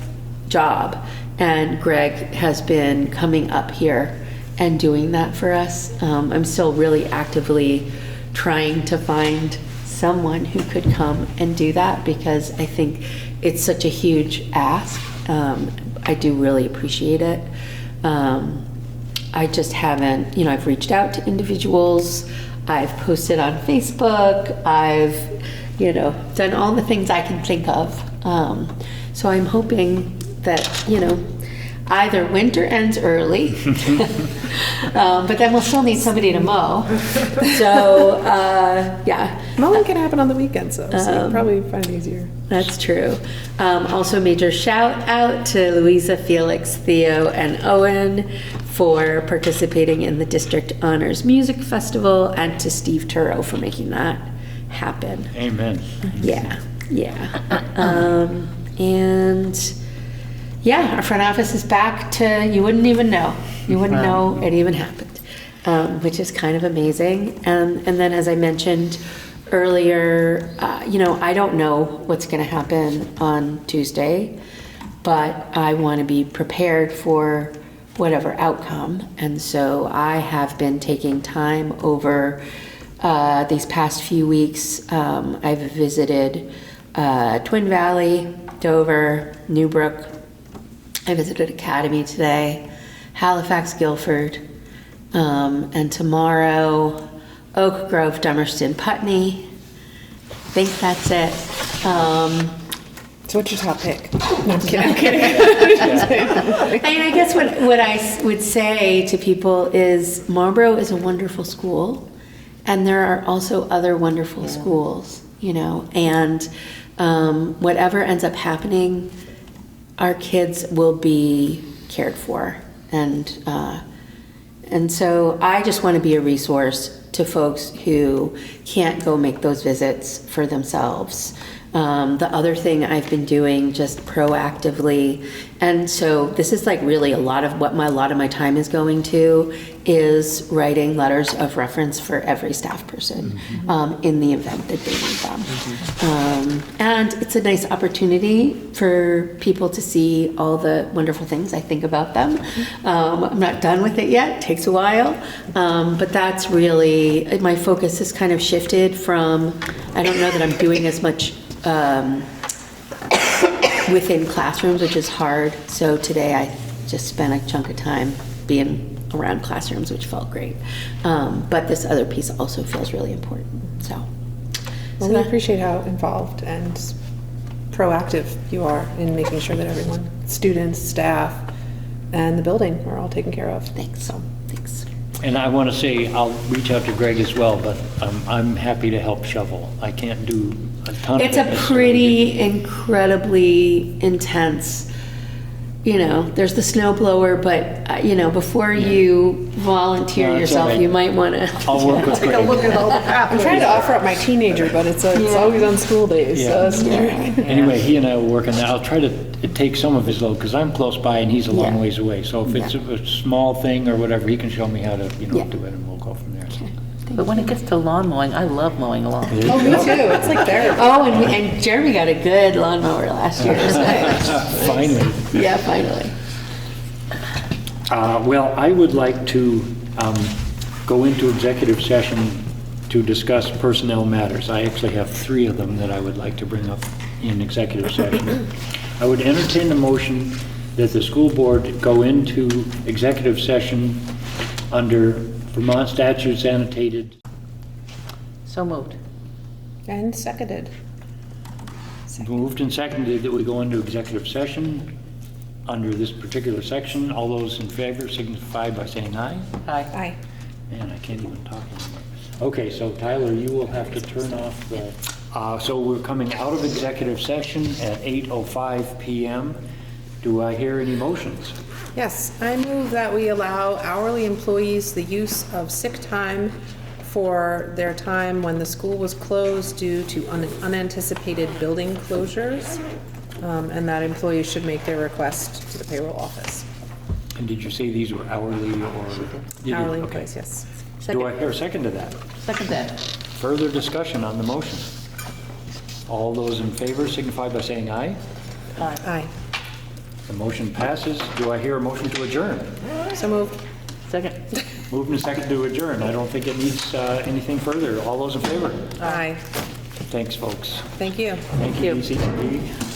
job. And Greg has been coming up here and doing that for us. I'm still really actively trying to find someone who could come and do that, because I think it's such a huge ask. I do really appreciate it. I just haven't, I've reached out to individuals, I've posted on Facebook, I've, done all the things I can think of. So I'm hoping that, either winter ends early, but then we'll still need somebody to mow. So, yeah. Mowing can happen on the weekends, though, so you'll probably find it easier. That's true. Also, major shout out to Louisa, Felix, Theo, and Owen for participating in the District Honors Music Festival, and to Steve Turro for making that happen. Amen. Yeah. And yeah, our front office is back to, you wouldn't even know. You wouldn't know it even happened, which is kind of amazing. And then, as I mentioned earlier, I don't know what's going to happen on Tuesday, but I want to be prepared for whatever outcome. And so I have been taking time over these past few weeks. I've visited Twin Valley, Dover, Newbrook. I visited Academy today, Halifax, Guilford, and tomorrow, Oak Grove, Dummerston, Putney. I think that's it. So what's your top pick? No, I'm kidding. I guess what I would say to people is Marlboro is a wonderful school, and there are also other wonderful schools, and whatever ends up happening, our kids will be cared for. And so I just want to be a resource to folks who can't go make those visits for themselves. The other thing I've been doing just proactively, and so this is like really a lot of my time is going to, is writing letters of reference for every staff person in the event that they need them. And it's a nice opportunity for people to see all the wonderful things I think about them. I'm not done with it yet, it takes a while, but that's really, my focus has kind of shifted from, I don't know that I'm doing as much within classrooms, which is hard. So today I just spent a chunk of time being around classrooms, which felt great. But this other piece also feels really important. Well, we appreciate how involved and proactive you are in making sure that everyone, students, staff, and the building are all taken care of. Thanks. Thanks. And I want to say, I'll reach out to Greg as well, but I'm happy to help shovel. I can't do a ton of it. It's a pretty incredibly intense, there's the snow blower, but, before you volunteer yourself, right. you might want to I'll work with Greg. Take a look at all the pathways. I'm trying to offer up my teenager, but it's always on school days. Yeah. So it's Anyway, he and I will work on that. I'll try to take some of his load, because I'm close by and he's a long ways away. So if it's a small thing or whatever, he can show me how to, do it, and we'll go from there. But when it gets to lawn mowing, I love mowing lawn. Oh, me too. It's like therapy. Oh, and Jeremy got a good lawnmower last year. So. Finally. Yeah, finally. Well, I would like to go into executive session to discuss personnel matters. I actually have 3 of them that I would like to bring up in executive session. I would entertain the motion that the school board go into executive session under Vermont statutes annotated. So moved. And seconded. Moved and seconded that we go into executive session under this particular section. All those in favor signify by saying aye. Aye. Man, I can't even talk anymore. Okay, so Tyler, you will have to turn off the... so we're coming out of executive session at 8:05 p.m. Do I hear any motions? Yes, I move that we allow hourly employees the use of sick time for their time when the school was closed due to unanticipated building closures, and that employees should make their request to the payroll office. And did you say these were hourly or? You did, Hourly okay. employees, yes. Do I hear a second to that? Second that. Further discussion on the motion? All those in favor signify by saying aye. Aye. The motion passes. Do I hear a motion to adjourn? So moved. Second. Moved and second to adjourn. I don't think it needs anything further. All those in favor? Aye. Thanks, folks. Thank you. Thank you, DCTV.